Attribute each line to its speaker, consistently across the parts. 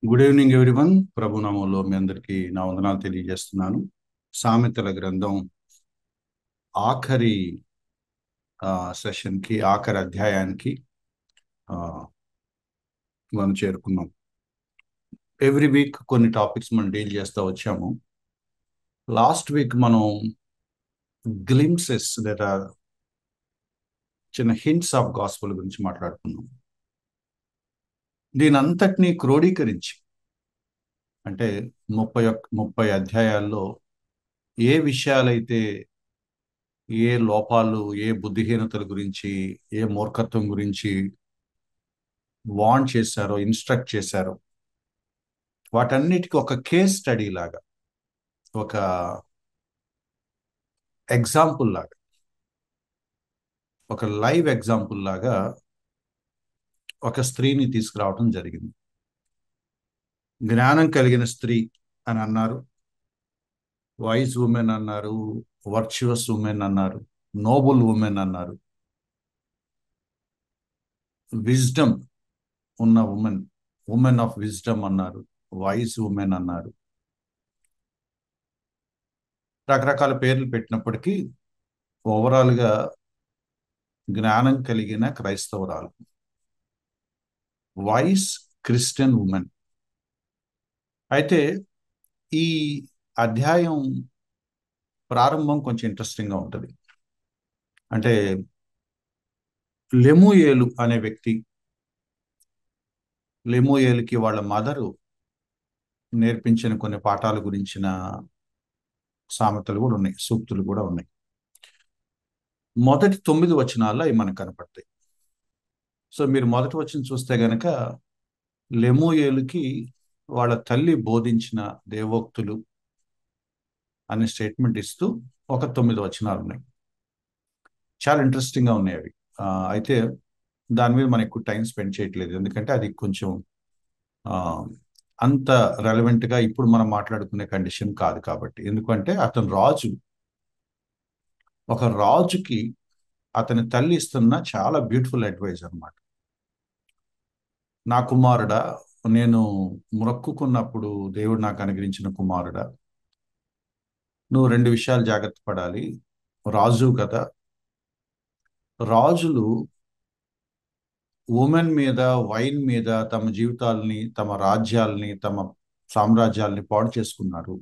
Speaker 1: Good evening everyone. ప్రభునామంలో మీ అందరికీ నా వందనాలు తెలియజేస్తున్నాను. సామెతల గ్రంథం ఆఖరి సెషన్కి, ఆఖరి అధ్యాయానికి ఆ, మనం చేరుకున్నాం. ఎవ్రీ వీక్ కొన్ని టాపిక్స్ మనం డీల్ చేస్తూ వచ్చాము. లాస్ట్ వీక్ మనం గ్లిమ్సెస్ లేదా చిన్న హింట్స్ ఆఫ్ గాస్పుల్ గురించి మాట్లాడుకున్నాం. దీని అంతటినీ క్రోడీకరించి, అంటే 30 అధ్యాయాల్లో ఏ విషయాలైతే, ఏ లోపాలు, ఏ బుద్ధిహీనతల గురించి, ఏ మూర్ఖత్వం గురించి వార్న్ చేశారో, ఇన్స్ట్రక్ట్ చేశారో, వాటన్నిటికీ ఒక కేస్ స్టడీ లాగా, ఒక ఎగ్జాంపుల్ లాగా, ఒక లైవ్ ఎగ్జాంపుల్ లాగా ఒక స్త్రీని తీసుకురావడం జరిగింది. జ్ఞానం కలిగిన స్త్రీ అని అన్నారు, వైజ్ ఉమెన్ అన్నారు, వర్చువస్ ఉమెన్ అన్నారు, నోబుల్ ఉమెన్ అన్నారు, విజ్డమ్ ఉన్న ఉమెన్, ఉమెన్ ఆఫ్ విజ్డమ్ అన్నారు, వైజ్ ఉమెన్ అన్నారు. రకరకాల పేర్లు పెట్టినప్పటికీ ఓవరాల్గా జ్ఞానం కలిగిన క్రైస్తవురాలు, వైస్ క్రిస్టియన్ ఉమెన్. అయితే ఈ అధ్యాయం ప్రారంభం కొంచెం ఇంట్రెస్టింగ్గా ఉంటుంది. అంటే లెమూయేలు అనే వ్యక్తి, లెమూయేలుకి వాళ్ళ మదరు నేర్పించిన కొన్ని పాఠాల గురించిన సామెతలు కూడా ఉన్నాయి, సూక్తులు కూడా ఉన్నాయి. మొదటి 9 వచనాల్లో అవి మనకు కనపడతాయి. సో మీరు మొదటి వచనం చూస్తే గనక లెమూయేలుకి వాళ్ళ తల్లి బోధించిన దేవోక్తులు అనే స్టేట్మెంట్ ఇస్తూ ఒక 9 వచనాలు ఉన్నాయి. చాలా ఇంట్రెస్టింగ్గా ఉన్నాయి అవి. అయితే దాని మీద మనం ఎక్కువ టైం స్పెండ్ చేయట్లేదు, ఎందుకంటే అది కొంచెం ఆ, అంత రెలవెంట్గా ఇప్పుడు మనం మాట్లాడుకునే కండిషన్ కాదు కాబట్టి. ఎందుకంటే అతను రాజు, ఒక రాజుకి అతని తల్లి ఇస్తున్న చాలా బ్యూటిఫుల్ అడ్వైజ్ అన్నమాట. నా కుమారుడా, నేను మొక్కుకున్నప్పుడు దేవుడు నాకు అనుగ్రహించిన కుమారుడా, నువ్వు 2 విషయాలు జాగ్రత్త పడాలి. రాజు కదా, రాజులు ఉమెన్ మీద, వైన్ మీద తమ జీవితాలని, తమ రాజ్యాలని, తమ సామ్రాజ్యాల్ని పాడు చేసుకున్నారు.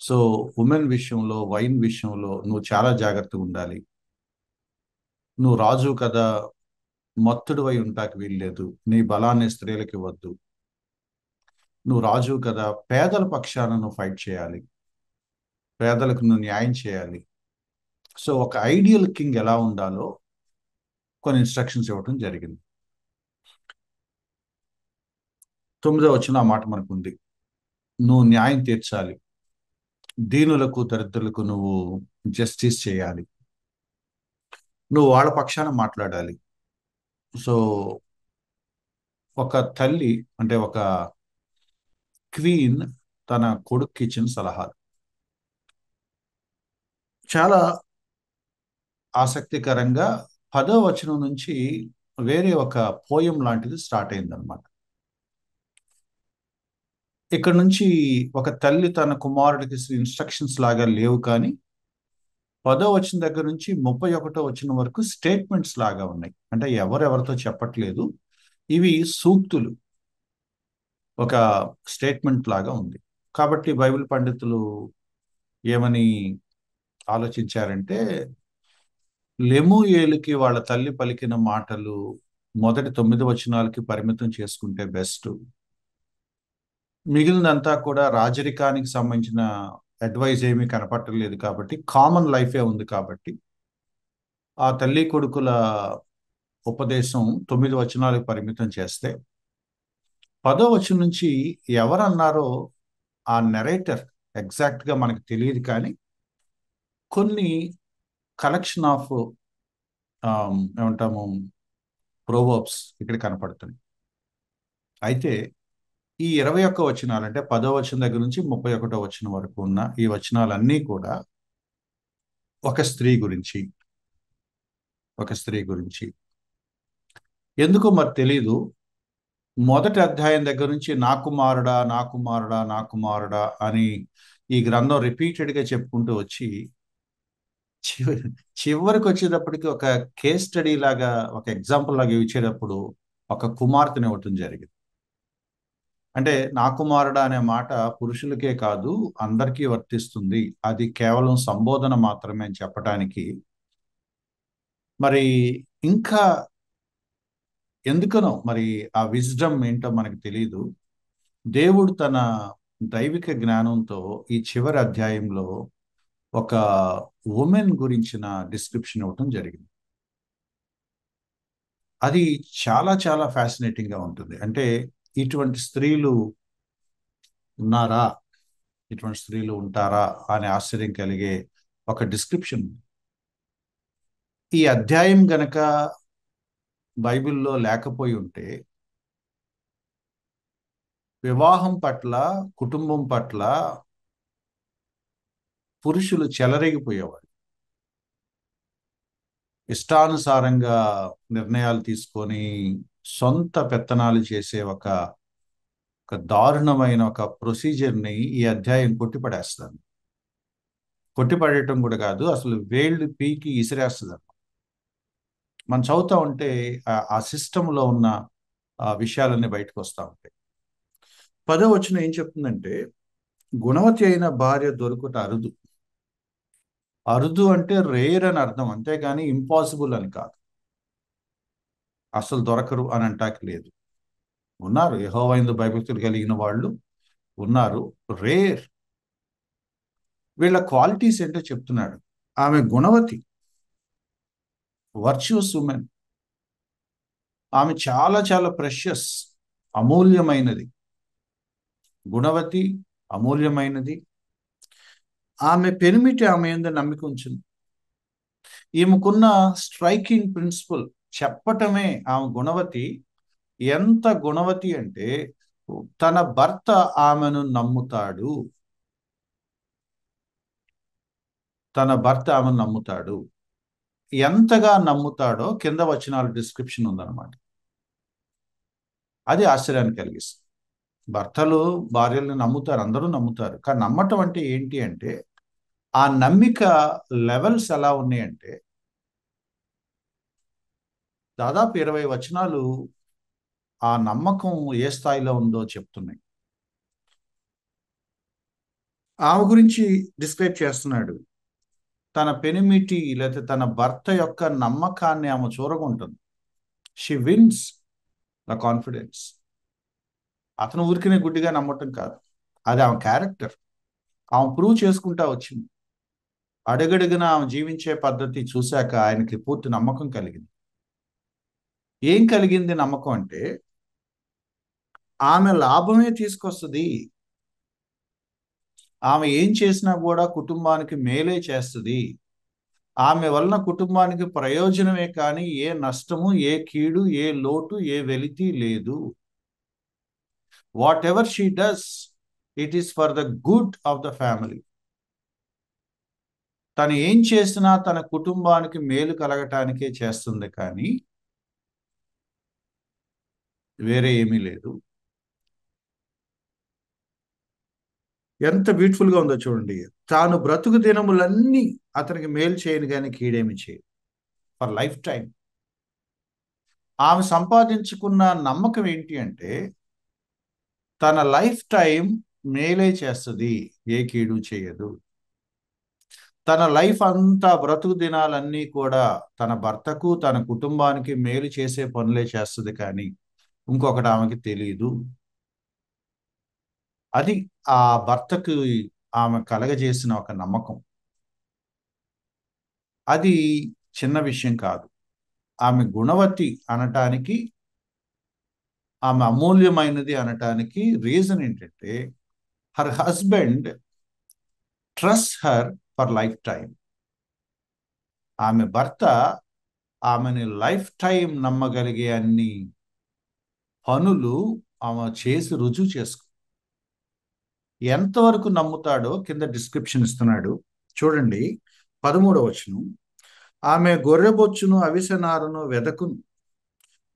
Speaker 1: సో ఉమెన్ విషయంలో, వైన్ విషయంలో నువ్వు చాలా జాగ్రత్తగా ఉండాలి. నువ్వు రాజు కదా, మత్తుడు అయి ఉంటాకి వీల్లేదు, నీ బలాన్ని స్త్రీలకు ఇవ్వద్దు. నువ్వు రాజు కదా, పేదల పక్షాన నువ్వు ఫైట్ చేయాలి, పేదలకు నువ్వు న్యాయం చేయాలి. సో ఒక ఐడియల్ కింగ్ ఎలా ఉండాలో కొన్ని ఇన్స్ట్రక్షన్స్ ఇవ్వడం జరిగింది. 9వ వచనం ఆ మాట మనకు ఉంది. నువ్వు న్యాయం తీర్చాలి, దీనులకు దరిద్రులకు నువ్వు జస్టిస్ చేయాలి, నువ్వు వాళ్ళ పక్షాన మాట్లాడాలి. సో ఒక తల్లి, అంటే ఒక క్వీన్ తన కొడుక్కి ఇచ్చిన సలహాలు చాలా ఆసక్తికరంగా 10వ వచనం నుంచి వేరే ఒక పోయం లాంటిది స్టార్ట్ అయిందనమాట. ఇక్కడ నుంచి ఒక తల్లి తన కుమారుడికి ఇన్స్ట్రక్షన్స్ లాగా లేవు, కానీ 10వ వచనం దగ్గర నుంచి 31వ వచనం వరకు స్టేట్మెంట్స్ లాగా ఉన్నాయి. అంటే ఎవరెవరితో చెప్పట్లేదు, ఇవి సూక్తులు, ఒక స్టేట్మెంట్ లాగా ఉంది. కాబట్టి బైబిల్ పండితులు ఏమని ఆలోచించారంటే, లెమూయేలుకి వాళ్ళ తల్లి పలికిన మాటలు మొదటి 9 వచనాలకి పరిమితం చేసుకుంటే బెస్ట్. మిగిలినంతా కూడా రాజరికానికి సంబంధించిన అడ్వైజ్ ఏమీ కనపట్టలేదు కాబట్టి, కామన్ లైఫే ఉంది కాబట్టి ఆ తల్లి కొడుకుల ఉపదేశం 9 వచనాలకు పరిమితం చేస్తే, 10వ వచనం నుంచి ఎవరన్నారో ఆ నెరేటర్ ఎగ్జాక్ట్గా మనకు తెలియదు, కానీ కొన్ని కలెక్షన్ ఆఫ్ ఏమంటాము, ప్రోవర్బ్స్ ఇక్కడ కనపడుతుంది. అయితే ఈ 21 వచనాలు, అంటే 10వ వచనం దగ్గర నుంచి 31వ వచనం వరకు ఉన్న ఈ వచనాలన్నీ కూడా ఒక స్త్రీ గురించి, ఒక స్త్రీ గురించి. ఎందుకో మరి తెలీదు, మొదటి అధ్యాయం దగ్గర నుంచి నా కుమారుడా, నా కుమారుడా, నా కుమారుడా అని ఈ గ్రంథం రిపీటెడ్గా చెప్పుకుంటూ వచ్చి చివరికి వచ్చేటప్పటికి ఒక కేస్ స్టడీ లాగా, ఒక ఎగ్జాంపుల్ లాగా ఇచ్చేటప్పుడు ఒక కుమార్తెని ఇవ్వటం జరిగింది. అంటే నా కుమారుడా అనే మాట పురుషులకే కాదు అందరికీ వర్తిస్తుంది, అది కేవలం సంబోధన మాత్రమే అని చెప్పడానికి మరి ఇంకా ఎందుకనో మరి ఆ విజ్డమ్ ఏంటో మనకు తెలియదు. దేవుడు తన దైవిక జ్ఞానంతో ఈ చివరి అధ్యాయంలో ఒక ఉమెన్ గురించిన డిస్క్రిప్షన్ ఇవ్వటం జరిగింది. అది చాలా చాలా ఫ్యాసినేటింగ్గా ఉంటుంది. అంటే ఇటువంటి స్త్రీలు ఉన్నారా, ఇటువంటి స్త్రీలు ఉంటారా అని ఆశ్చర్యం కలిగే ఒక డిస్క్రిప్షన్. ఈ అధ్యాయం గనక బైబిల్లో లేకపోయి ఉంటే వివాహం పట్ల, కుటుంబం పట్ల పురుషులు చెలరేగిపోయేవారు. ఇష్టానుసారంగా నిర్ణయాలు తీసుకొని సొంత పెత్తనాలు చేసే ఒక దారుణమైన ఒక ప్రొసీజర్ని ఈ అధ్యాయం కొట్టిపడేస్తాను. కొట్టిపడేయటం కూడా కాదు, అసలు వేళ్ళు పీకి ఇసిరేస్తుంది. మనం చదువుతా ఉంటే ఆ సిస్టంలో ఉన్న ఆ విషయాలన్నీ బయటకు వస్తూ ఉంటాయి. 10వ వచనం ఏం చెప్తుందంటే, గుణవతి అయిన భార్య దొరుకుట అరుదు. అరుదు అంటే రేర్ అని అర్థం, అంతేగాని ఇంపాసిబుల్ అని కాదు. అసలు దొరకరు అని అంటాకి లేదు. ఉన్నారు, యెహోవా యందు భయభక్తులు కలిగిన వాళ్ళు ఉన్నారు, రేర్. వీళ్ళ క్వాలిటీస్ ఏంటో చెప్తున్నాడు. ఆమె గుణవతి, వర్చువస్ ఉమెన్. ఆమె చాలా చాలా ప్రెషియస్, అమూల్యమైనది. గుణవతి, అమూల్యమైనది. ఆమె పెనిమిటి ఆమె యందు నమ్మిక ఉంచింది. ఈమెకున్న స్ట్రైకింగ్ ప్రిన్సిపల్ చెప్పటమే ఆమె గుణవతి. ఎంత గుణవతి అంటే తన భర్త ఆమెను నమ్ముతాడు, తన భర్త ఆమెను నమ్ముతాడు. ఎంతగా నమ్ముతాడో కింద వచనాల డిస్క్రిప్షన్ ఉందన్నమాట. అది ఆశ్చర్యాన్ని కలిగిస్తుంది. భర్తలు భార్యలను నమ్ముతారు, అందరూ నమ్ముతారు. కానీ నమ్మటం అంటే ఏంటి అంటే ఆ నమ్మిక లెవెల్స్ ఎలా ఉన్నాయంటే దాదాపు 20 వచనాలు ఆ నమ్మకం ఏ స్థాయిలో ఉందో చెప్తున్నాయి. ఆమె గురించి డిస్క్రైబ్ చేస్తున్నాడు. తన పెనిమిటి లేకపోతే తన భర్త యొక్క నమ్మకాన్ని ఆమె చూరగొంటుంది. She wins the confidence. అతను ఊరికినే గుడ్డిగా నమ్మటం కాదు, అది ఆమె క్యారెక్టర్. ఆమె ప్రూవ్ చేసుకుంటా వచ్చింది. అడుగడుగున ఆమె జీవించే పద్ధతి చూశాక ఆయనకి పూర్తి నమ్మకం కలిగింది. ఏం కలిగింది నమ్మకం అంటే ఆమె లాభమే తీసుకొస్తుంది. ఆమె ఏం చేసినా కూడా కుటుంబానికి మేలే చేస్తుంది. ఆమె వలన కుటుంబానికి ప్రయోజనమే కానీ ఏ నష్టము, ఏ కీడు, ఏ లోటు, ఏ వెలితి లేదు. What ever she does, it is for the good of the family. తను ఏం చేసినా తన కుటుంబానికి మేలు కలగటానికే చేస్తుంది, కానీ వేరే ఏమీ లేదు. ఎంత బ్యూటిఫుల్గా ఉందో చూడండి. తాను బ్రతుకు దినములన్నీ అతనికి మేలు చేయను కానీ కీడేమి చేయదు, ఫర్ లైఫ్ టైం. ఆమె సంపాదించుకున్న నమ్మకం ఏంటి అంటే తన లైఫ్ టైం మేలే చేస్తుంది, ఏ కీడు చేయదు. తన లైఫ్ అంతా, బ్రతుకు దినాలన్నీ కూడా తన భర్తకు తన కుటుంబానికి మేలు చేసే పనులే చేస్తుంది, కానీ ఇంకొకటి ఆమెకి తెలియదు. అది ఆ భర్తకు ఆమె కలగజేసిన ఒక నమ్మకం. అది చిన్న విషయం కాదు. ఆమె గుణవతి అనటానికి, ఆమె అమూల్యమైనది అనటానికి రీజన్ ఏంటంటే her husband trust her for life time. ఆమె భర్త ఆమెని లైఫ్ టైం నమ్మగలిగే అన్ని పనులు ఆమె చేసి రుజువు చేసుకు. ఎంతవరకు నమ్ముతాడో కింద డిస్క్రిప్షన్ ఇస్తున్నాడు చూడండి. 13వ వచనం, ఆమె గొర్రెబొచ్చును అవిసెనారను వెదకును,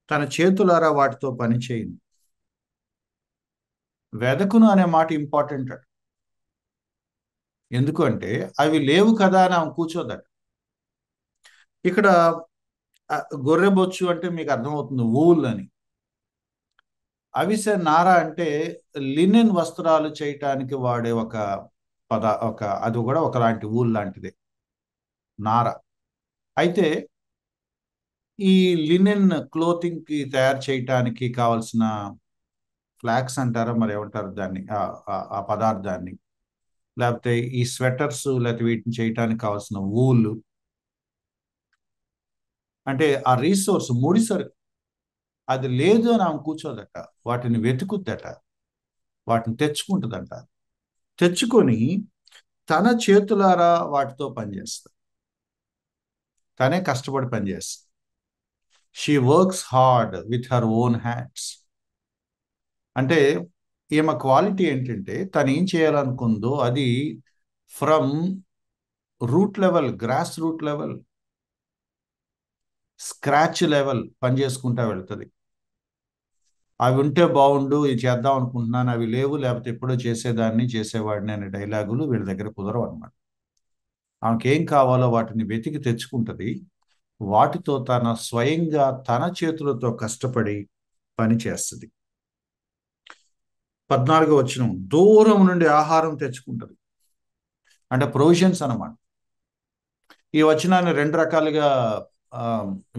Speaker 1: తన చేతులారా వాటితో పనిచేయును. వెదకును అనే మాట ఇంపార్టెంట్. ఎందుకంటే అవి లేవు కదా అని ఆమె కూర్చోదట. ఇక్కడ గొర్రె బొచ్చు అంటే మీకు అర్థమవుతుంది, ఊల్ అని. అవిసె నార అంటే లినెన్ వస్త్రాలు చేయటానికి వాడే అది కూడా ఒకలాంటి ఊల్ లాంటిదే, నార. అయితే ఈ లినెన్ క్లోతింగ్ కి తయారు చేయటానికి కావాల్సిన ఫ్లాక్స్ అంటారా మరి ఏమంటారు దాన్ని, ఆ పదార్థాన్ని, లేకపోతే ఈ స్వెటర్స్ లేకపోతే వీటిని చేయటానికి కావాల్సిన ఊలు, అంటే ఆ రీసోర్స్ ముడిసరు, అది లేదు అని ఆమె కూర్చోదట. వాటిని వెతుకుద్దట, వాటిని తెచ్చుకుంటుందంట. తెచ్చుకొని తన చేతులారా వాటితో పనిచేస్తుంది. తనే కష్టపడి పనిచేస్తుంది. She works hard with her own hands. అంటే ఈమె క్వాలిటీ ఏంటంటే తను ఏం చేయాలనుకుందో అది from root level, grass root level, scratch level పని చేసుకుంటా వెళ్తుంది. అవి ఉంటే బాగుండు, ఇది చేద్దాం అనుకుంటున్నాను, అవి లేవు, లేకపోతే ఎప్పుడో చేసేవాడిని అనే డైలాగులు వీళ్ళ దగ్గర కుదరవు అనమాట. ఆమెకి ఏం కావాలో వాటిని వెతికి తెచ్చుకుంటుంది. వాటితో తన స్వయంగా తన చేతులతో కష్టపడి పని చేస్తుంది. 14వ వచనం, దూరం నుండి ఆహారం తెచ్చుకుంటుంది. అంటే ప్రొవిజన్స్ అన్నమాట. ఈ వచనాన్ని రెండు రకాలుగా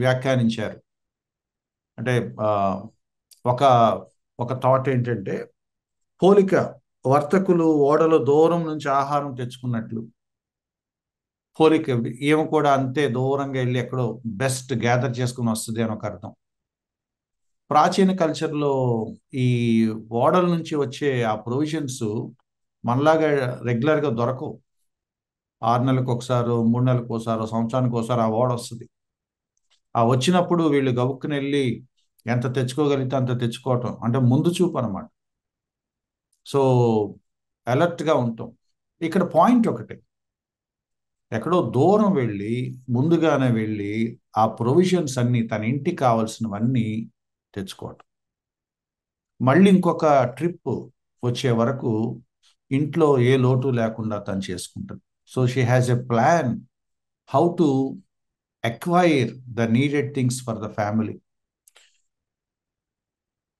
Speaker 1: వ్యాఖ్యానించారు. అంటే ఒక ఒక థాట్ ఏంటంటే, పోలిక, వర్తకులు ఓడలో దూరం నుంచి ఆహారం తెచ్చుకున్నట్లు పోలిక. ఈమె కూడా అంతే దూరంగా వెళ్ళి ఎక్కడో బెస్ట్ గ్యాదర్ చేసుకుని వస్తుంది అని ఒక అర్థం. ప్రాచీన కల్చర్లో ఈ ఓడల నుంచి వచ్చే ఆ ప్రొవిజన్స్ మనలాగా రెగ్యులర్గా దొరకవు. 6 నెలలకు ఒకసారి, 3 నెలలకు ఒకసారి, సంవత్సరానికి ఒకసారి ఆ ఓడ వస్తుంది. ఆ వచ్చినప్పుడు వీళ్ళు గబుక్కుని వెళ్ళి ఎంత తెచ్చుకోగలిగితే అంత తెచ్చుకోవటం అంటే ముందు చూపు అనమాట. సో అలర్ట్గా ఉంటాం. ఇక్కడ పాయింట్ ఒకటి, ఎక్కడో దూరం వెళ్ళి ముందుగానే వెళ్ళి ఆ ప్రొవిజన్స్ అన్ని తన ఇంటికి కావాల్సినవన్నీ తెచ్చుకోవటం. మళ్ళీ ఇంకొక ట్రిప్ వచ్చే వరకు ఇంట్లో ఏ లోటు లేకుండా తను చేసుకుంటుంది. So she has a plan how to acquire the needed things for the family.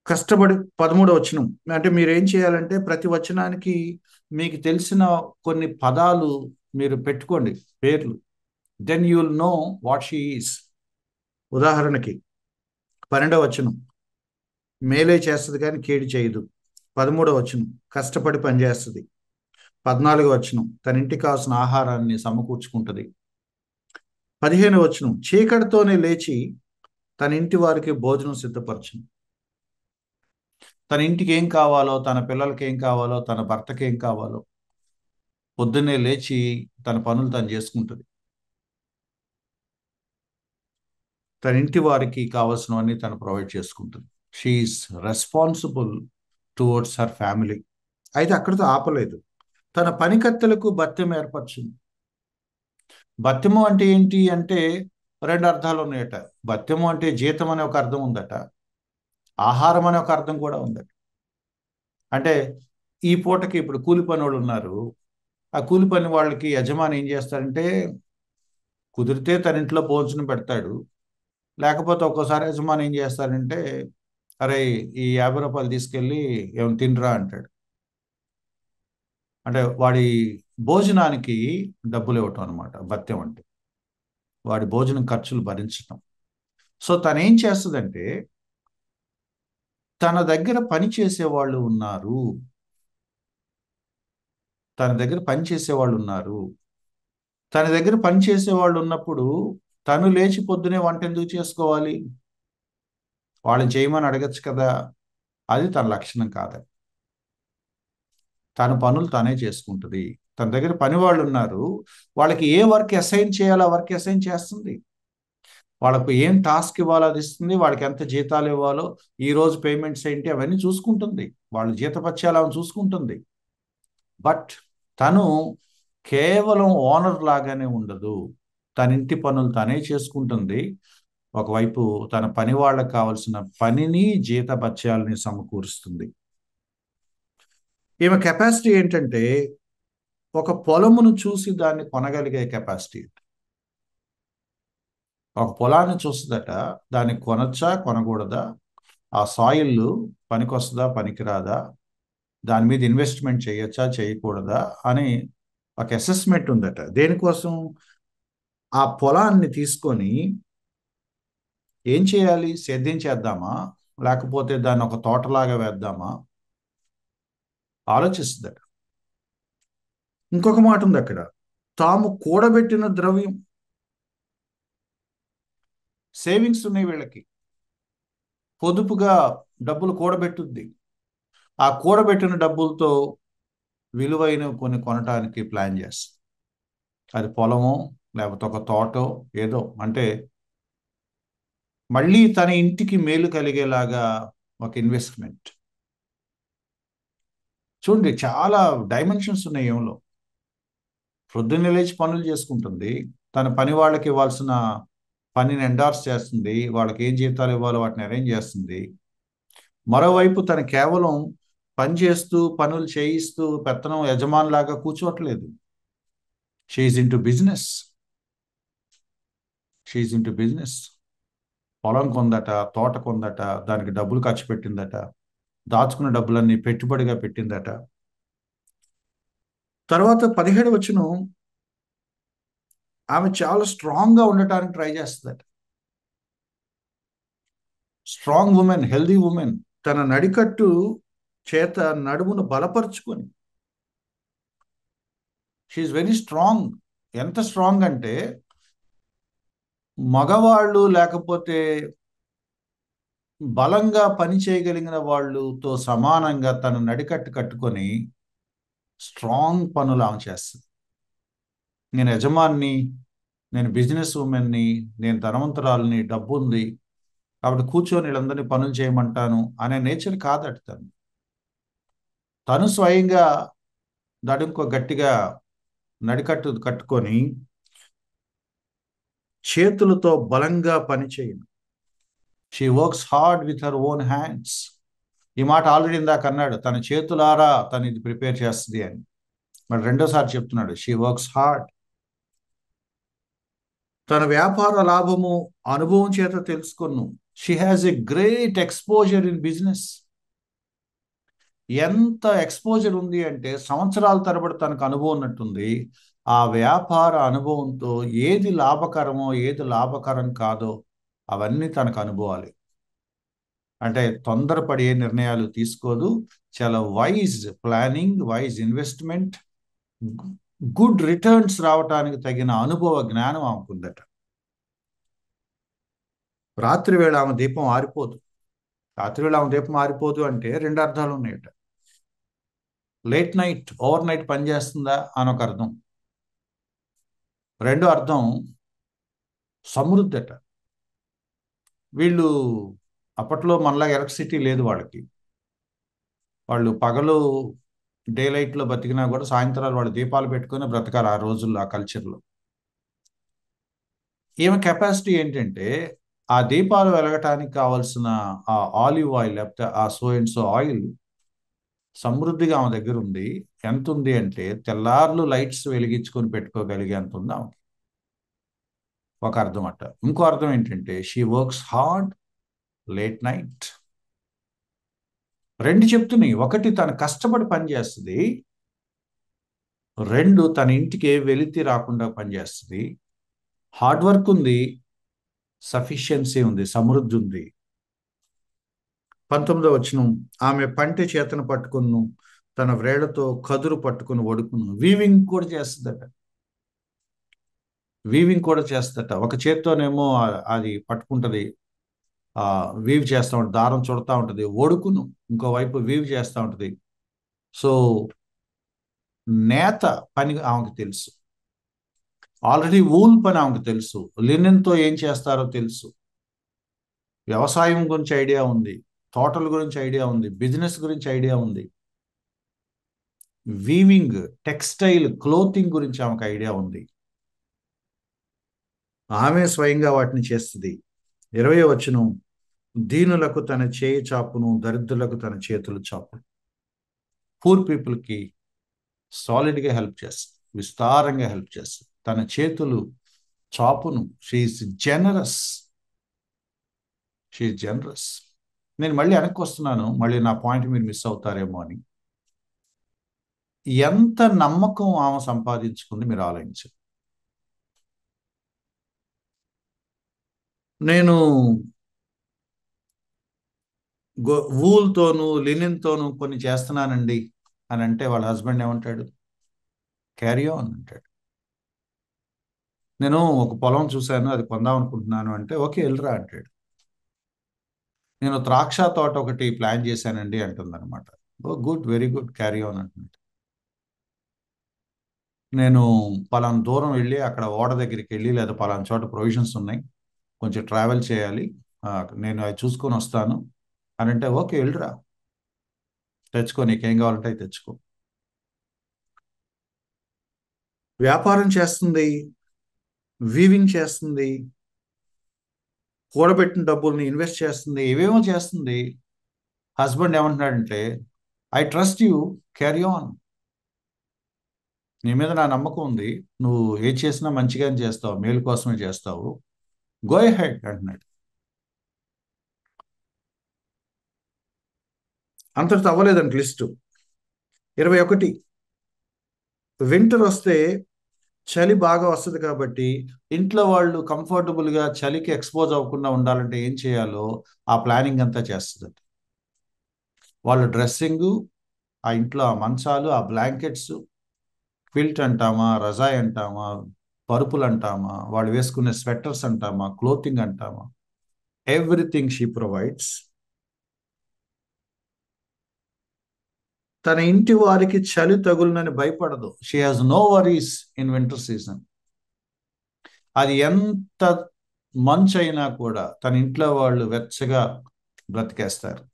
Speaker 1: కష్టపడి 13వ వచనం అంటే మీరు ఏం చేయాలంటే ప్రతి వచనానికి మీకు తెలిసిన కొన్ని పదాలు మీరు పెట్టుకోండి, పేర్లు. Then you will know what she is. ఉదాహరణకి 12వ వచనం, మేలే చేస్తుంది కానీ కీడు చేయదు. 13వ వచనం, కష్టపడి పనిచేస్తుంది. 14వ వచనం, తన ఇంటికి కావాల్సిన ఆహారాన్ని సమకూర్చుకుంటుంది. 15వ వచనం, చీకటితోనే లేచి తన ఇంటి వారికి భోజనం సిద్ధపరచును. తన ఇంటికి ఏం కావాలో, తన పిల్లలకి ఏం కావాలో, తన భర్తకి ఏం కావాలో పొద్దున్నే లేచి తన పనులు తను చేసుకుంటుంది. తన ఇంటి వారికి కావాల్సినవన్నీ తను ప్రొవైడ్ చేసుకుంటుంది. She is responsible towards her family. అయితే అక్కడితో ఆపలేదు, తన పనికత్తెలకు భత్యం ఏర్పరచుంది. భత్యము అంటే ఏంటి అంటే రెండు అర్థాలు ఉన్నాయట. భత్యము అంటే జీతం అనే ఒక అర్థం ఉందట, ఆహారం అనే ఒక అర్థం కూడా ఉందట. అంటే ఈ పూటకి ఇప్పుడు కూలి పని వాళ్ళు ఉన్నారు, ఆ కూలి పని వాళ్ళకి యజమాని ఏం చేస్తాడంటే కుదిరితే తన ఇంట్లో భోజనం పెడతాడు, లేకపోతే ఒక్కోసారి యజమాని ఏం చేస్తాడంటే అరే ఈ 50 రూపాయలు తీసుకెళ్ళి ఏమైనా తినరా అంటాడు. అంటే వాడి భోజనానికి డబ్బులు ఇవ్వటం అనమాట భత్యం అంటే, వాడి భోజనం ఖర్చులు భరించటం. సో తను ఏం చేస్తుందంటే తన దగ్గర పని చేసేవాళ్ళు ఉన్నారు, తన దగ్గర పని చేసేవాళ్ళు ఉన్నారు. తన దగ్గర పని చేసేవాళ్ళు ఉన్నప్పుడు తను లేచి పొద్దునే వంట ఎందుకు చేసుకోవాలి, వాళ్ళని చేయమని అడగచ్చు కదా. అది తన లక్షణం కాదు. తన పనులు తనే చేసుకుంటుంది. తన దగ్గర పని వాళ్ళు ఉన్నారు, వాళ్ళకి ఏ వర్క్ అసైన్ చేయాలో ఆ వర్క్ అసైన్ చేస్తుంది. వాళ్ళకు ఏం టాస్క్ ఇవ్వాలో అది ఇస్తుంది, వాళ్ళకి ఎంత జీతాలు ఇవ్వాలో, ఈ రోజు పేమెంట్స్ ఏంటి అవన్నీ చూసుకుంటుంది. వాళ్ళు జీతపత్యాలు ఆమె చూసుకుంటుంది. బట్ తను కేవలం ఓనర్ లాగానే ఉండదు, తన ఇంటి పనులు తనే చేసుకుంటుంది. ఒకవైపు తన పని వాళ్ళకి కావాల్సిన పనిని జీతభత్యాలని సమకూరుస్తుంది. ఈమె కెపాసిటీ ఏంటంటే ఒక పొలమును చూసి దాన్ని కొనగలిగే కెపాసిటీ. ఒక పొలాన్ని చూస్తుందట, దాన్ని కొనొచ్చా కొనకూడదా, ఆ సాయిల్ పనికొస్తుందా పనికిరాదా, దాని మీద ఇన్వెస్ట్మెంట్ చేయొచ్చా చేయకూడదా అని ఒక అసెస్మెంట్ ఉందట. దేనికోసం? ఆ పొలాన్ని తీసుకొని ఏం చేయాలి? సేద్యం చేద్దామా, లేకపోతే దాన్ని ఒక తోటలాగా వేద్దామా ఆలోచిస్తుందట. ఇంకొక మాట ఉంది అక్కడ, తాము కూడబెట్టిన ద్రవ్యం, సేవింగ్స్ ఉన్నాయి వీళ్ళకి, పొదుపుగా డబ్బులు కూడబెట్టుద్ది. ఆ కూడబెట్టిన డబ్బులతో విలువైన కొన్ని కొనటానికి ప్లాన్ చేస్తుంది. అది పొలమో లేకపోతే ఒక తోటో ఏదో, అంటే మళ్ళీ తన ఇంటికి మేలు కలిగేలాగా ఒక ఇన్వెస్ట్మెంట్. చూడండి, చాలా డైమెన్షన్స్ ఉన్నాయి ఏమో. పొద్దున్నే లేచి పనులు చేసుకుంటుంది, తన పని వాళ్ళకి ఇవ్వాల్సిన పనిని ఎండార్స్ చేస్తుంది, వాళ్ళకి ఏం జీతాలు ఇవ్వాలో వాటిని అరేంజ్ చేస్తుంది. మరోవైపు తను కేవలం పని చేస్తూ పనులు చేయిస్తూ పెత్తనం యజమానిలాగా కూర్చోట్లేదు. She's into business. She's into business. పొలం కొందట, తోట కొందట, దానికి డబ్బులు ఖర్చు పెట్టిందట, దాచుకున్న డబ్బులన్నీ పెట్టుబడిగా పెట్టిందట. తర్వాత 17 వచనం, ఆమె చాలా స్ట్రాంగ్గా ఉండటానికి ట్రై చేస్తుందట. స్ట్రాంగ్ ఉమెన్, హెల్దీ ఉమెన్, తన నడికట్టు చేత నడుమును బలపరుచుకొని, షీఈ్ వెరీ స్ట్రాంగ్. ఎంత స్ట్రాంగ్ అంటే మగవాళ్ళు లేకపోతే బలంగా పని చేయగలిగిన వాళ్ళతో సమానంగా తన నడికట్టు కట్టుకొని స్ట్రాంగ్ పనులు ఆమె చేస్తుంది. నేను యజమాన్ని, నేను బిజినెస్ ఉమెన్ని, నేను ధనవంతురాలని, డబ్బు ఉంది కాబట్టి కూర్చొని వీళ్ళందరినీ పనులు చేయమంటాను అనే నేచర్ కాదట తను. తను స్వయంగా నడుంకో గట్టిగా నడికట్టు కట్టుకొని చేతులతో బలంగా పని చేయను. She works hard with her own hands. ఈ మాట ఆల్రెడీ ఇందాక అన్నాడు, తన చేతులారా తను ఇది ప్రిపేర్ చేస్తుంది అని. మరి రెండోసారి చెప్తున్నాడు, షీ వర్క్స్ హార్డ్. తన వ్యాపార లాభము అనుభవం చేత తెలుసుకొను. She has a great exposure in business. ఎంత ఎక్స్పోజర్ ఉంది అంటే సంవత్సరాల తరబడి తనకు అనుభవం ఉన్నట్టుంది. ఆ వ్యాపార అనుభవంతో ఏది లాభకరమో ఏది లాభకరం కాదో అవన్నీ తనకు అనుభవాలు. అంటే తొందరపడి ఏ నిర్ణయాలు తీసుకోదు. చాలా wise planning, wise investment, good returns రావటానికి తగిన అనుభవ జ్ఞానం ఆమెకుందట. రాత్రి వేళ ఆమె దీపం ఆరిపోదు. రాత్రి వేళ ఆమె దీపం ఆరిపోదు అంటే రెండు అర్థాలు ఉన్నాయట. లేట్ నైట్, ఓవర్ నైట్ పనిచేస్తుందా అని ఒక అర్థం. రెండో అర్థం సమృద్ధి అట. వీళ్ళు అప్పట్లో మనలాగా ఎలక్ట్రిసిటీ లేదు వాళ్ళకి. వాళ్ళు పగలు డే లైట్లో బతికినా కూడా సాయంత్రాలు వాళ్ళు దీపాలు పెట్టుకొని బ్రతకాలి ఆ రోజుల్లో, ఆ కల్చర్లో. ఈమె కెపాసిటీ ఏంటంటే ఆ దీపాలు వెలగటానికి కావాల్సిన ఆ ఆలివ్ ఆయిల్ లేకపోతే ఆ సో అండ్ సో ఆయిల్ సమృద్ధిగా ఆమె దగ్గర ఉంది. ఎంత ఉంది అంటే తెల్లార్లు లైట్స్ వెలిగించుకొని పెట్టుకోగలిగే అంత ఉంది ఆమెకి. ఒక అర్థం అట్ట. ఇంకో అర్థం ఏంటంటే she works hard late night. రెండు చెప్తున్నాయి. ఒకటి, తను కష్టపడి పని చేస్తుంది. రెండు, తన ఇంటికి ఏ వెలితి రాకుండా పనిచేస్తుంది. హార్డ్ వర్క్ ఉంది, సఫిషియన్సీ ఉంది, సమృద్ధి ఉంది. 19వ వచనం, ఆమె పంటె చేతను పట్టుకును, తన వ్రేళ్లతో కదురు పట్టుకుని ఒడుకును. వీవింగ్ కూడా చేస్తుందట. వీవింగ్ కూడా చేస్తుందట. ఒక చేత్తోనేమో అది పట్టుకుంటుంది, వీవ్ చేస్తూ ఉంటుంది, దారం చుడతా ఉంటుంది. ఒడుకును ఇంకోవైపు వీవ్ చేస్తూ ఉంటుంది. సో నేత పని ఆమెకు తెలుసు. ఆల్రెడీ వూల్ పని ఆమెకు తెలుసు. లినెన్తో ఏం చేస్తారో తెలుసు. వ్యవసాయం గురించి ఐడియా ఉంది, తోటల గురించి ఐడియా ఉంది, బిజినెస్ గురించి ఐడియా ఉంది. వీవింగ్, టెక్స్టైల్, క్లోతింగ్ గురించి ఆమెకు ఐడియా ఉంది. ఆమె స్వయంగా వాటిని చేస్తుంది. 20వ వచనం, దీనులకు తన చేయి చాపును, దరిద్రులకు తన చేతులు చాపును. పూర్ పీపుల్కి సాలిడ్గా హెల్ప్ చేస్తుంది, విస్తారంగా హెల్ప్ చేస్తుంది. తన చేతులు చాపును. She's generous, she's generous. నేను మళ్ళీ వెనక్కి వస్తున్నాను, మళ్ళీ నా పాయింట్ మీరు మిస్ అవుతారేమో అని. ఎంత నమ్మకం ఆమె సంపాదించుకుంది మీరు ఆలోచించండి. నేను వూల్తోనూ లినిన్తోనూ కొన్ని చేస్తున్నానండి అని అంటే వాళ్ళ హస్బెండ్ ఏమంటాడు? క్యారీ ఆన్ అంటాడు. నేను ఒక పొలం చూశాను, అది కొందాం అనుకుంటున్నాను అంటే ఓకే వెళ్ళరా అంటాడు. నేను ద్రాక్ష తోట ఒకటి ప్లాన్ చేశానండి అంటుందన్నమాట. Oh good, very good, carry on అంటున్నాడు. నేను పలానా దూరం వెళ్ళి అక్కడ ఓడ దగ్గరికి వెళ్ళి లేదా పలానా చోట ప్రొవిజన్స్ ఉన్నాయి, కొంచెం ట్రావెల్ చేయాలి, నేను అవి చూసుకొని వస్తాను అని అంటే ఓకే వెళ్ళరా, తెచ్చుకో, నీకేం కావాలంటే అవి తెచ్చుకో. వ్యాపారం చేస్తుంది, వీవింగ్ చేస్తుంది, కూడబెట్టిన డబ్బుల్ని ఇన్వెస్ట్ చేస్తుంది, ఏవేమో చేస్తుంది. హస్బెండ్ ఏమంటున్నాడంటే I trust you, carry on. నీ మీద నా నమ్మకం ఉంది, నువ్వు ఏ చేసినా మంచిగానే చేస్తావు, మేలు కోసమే చేస్తావు, గో హెడ్ అంటున్నాడు. అంతటితో అవ్వలేదండి లిస్టు. 21, వింటర్ వస్తే చలి బాగా వస్తుంది కాబట్టి ఇంట్లో వాళ్ళు కంఫర్టబుల్గా చలికి ఎక్స్పోజ్ అవ్వకుండా ఉండాలంటే ఏం చేయాలో ఆ ప్లానింగ్ అంతా చేస్తుంది. వాళ్ళ డ్రెస్సింగు, ఆ ఇంట్లో ఆ మంచాలు, ఆ బ్లాంకెట్స్, క్విల్ట్ అంటామా, రజాయ్ అంటామా, పరుపులు అంటామా, వాళ్ళు వేసుకునే స్వెటర్స్ అంటామా, క్లోతింగ్ అంటామా, ఎవ్రీథింగ్ షీ ప్రొవైడ్స్. తన ఇంటి వారికి చలి తగులునని భయపడదు. She has no worries in winter season. అది ఎంత మంచు అయినా కూడా తన ఇంట్లో వాళ్ళు వెచ్చగా బ్రతికేస్తారు.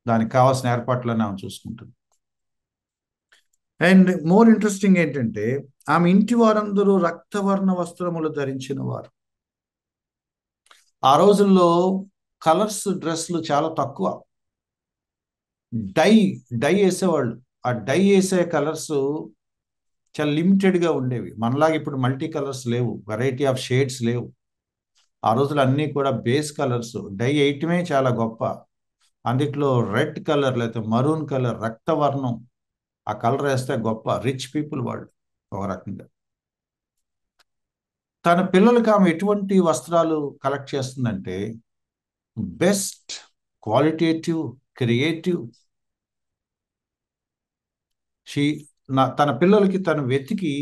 Speaker 1: దానికి కావాల్సిన ఏర్పాట్లను ఆమె చూసుకుంటుంది. అండ్ మోర్ ఇంట్రెస్టింగ్ ఏంటంటే ఆమె ఇంటి వారందరూ రక్తవర్ణ వస్త్రములు ధరించిన వారు. ఆ రోజుల్లో కలర్స్ డ్రెస్లు చాలా తక్కువ. డై డై వేసేవాళ్ళు. ఆ డై వేసే కలర్స్ చాలా లిమిటెడ్గా ఉండేవి. మనలాగా ఇప్పుడు మల్టీ కలర్స్ లేవు, వెరైటీ ఆఫ్ షేడ్స్ లేవు. ఆ రోజులు అన్నీ కూడా బేస్ కలర్స్. డై వేయటమే చాలా గొప్ప. అందుట్లో రెడ్ కలర్ లేకపోతే మరూన్ కలర్, రక్తవర్ణం, ఆ కలర్ వేస్తే గొప్ప. రిచ్ పీపుల్ వాళ్ళు ఒక రకంగా. తన పిల్లలకి ఆమె ఎటువంటి వస్త్రాలు కలెక్ట్ చేస్తుందంటే బెస్ట్, క్వాలిటేటివ్, క్రియేటివ్. షీ తన పిల్లలకి తను వెతికి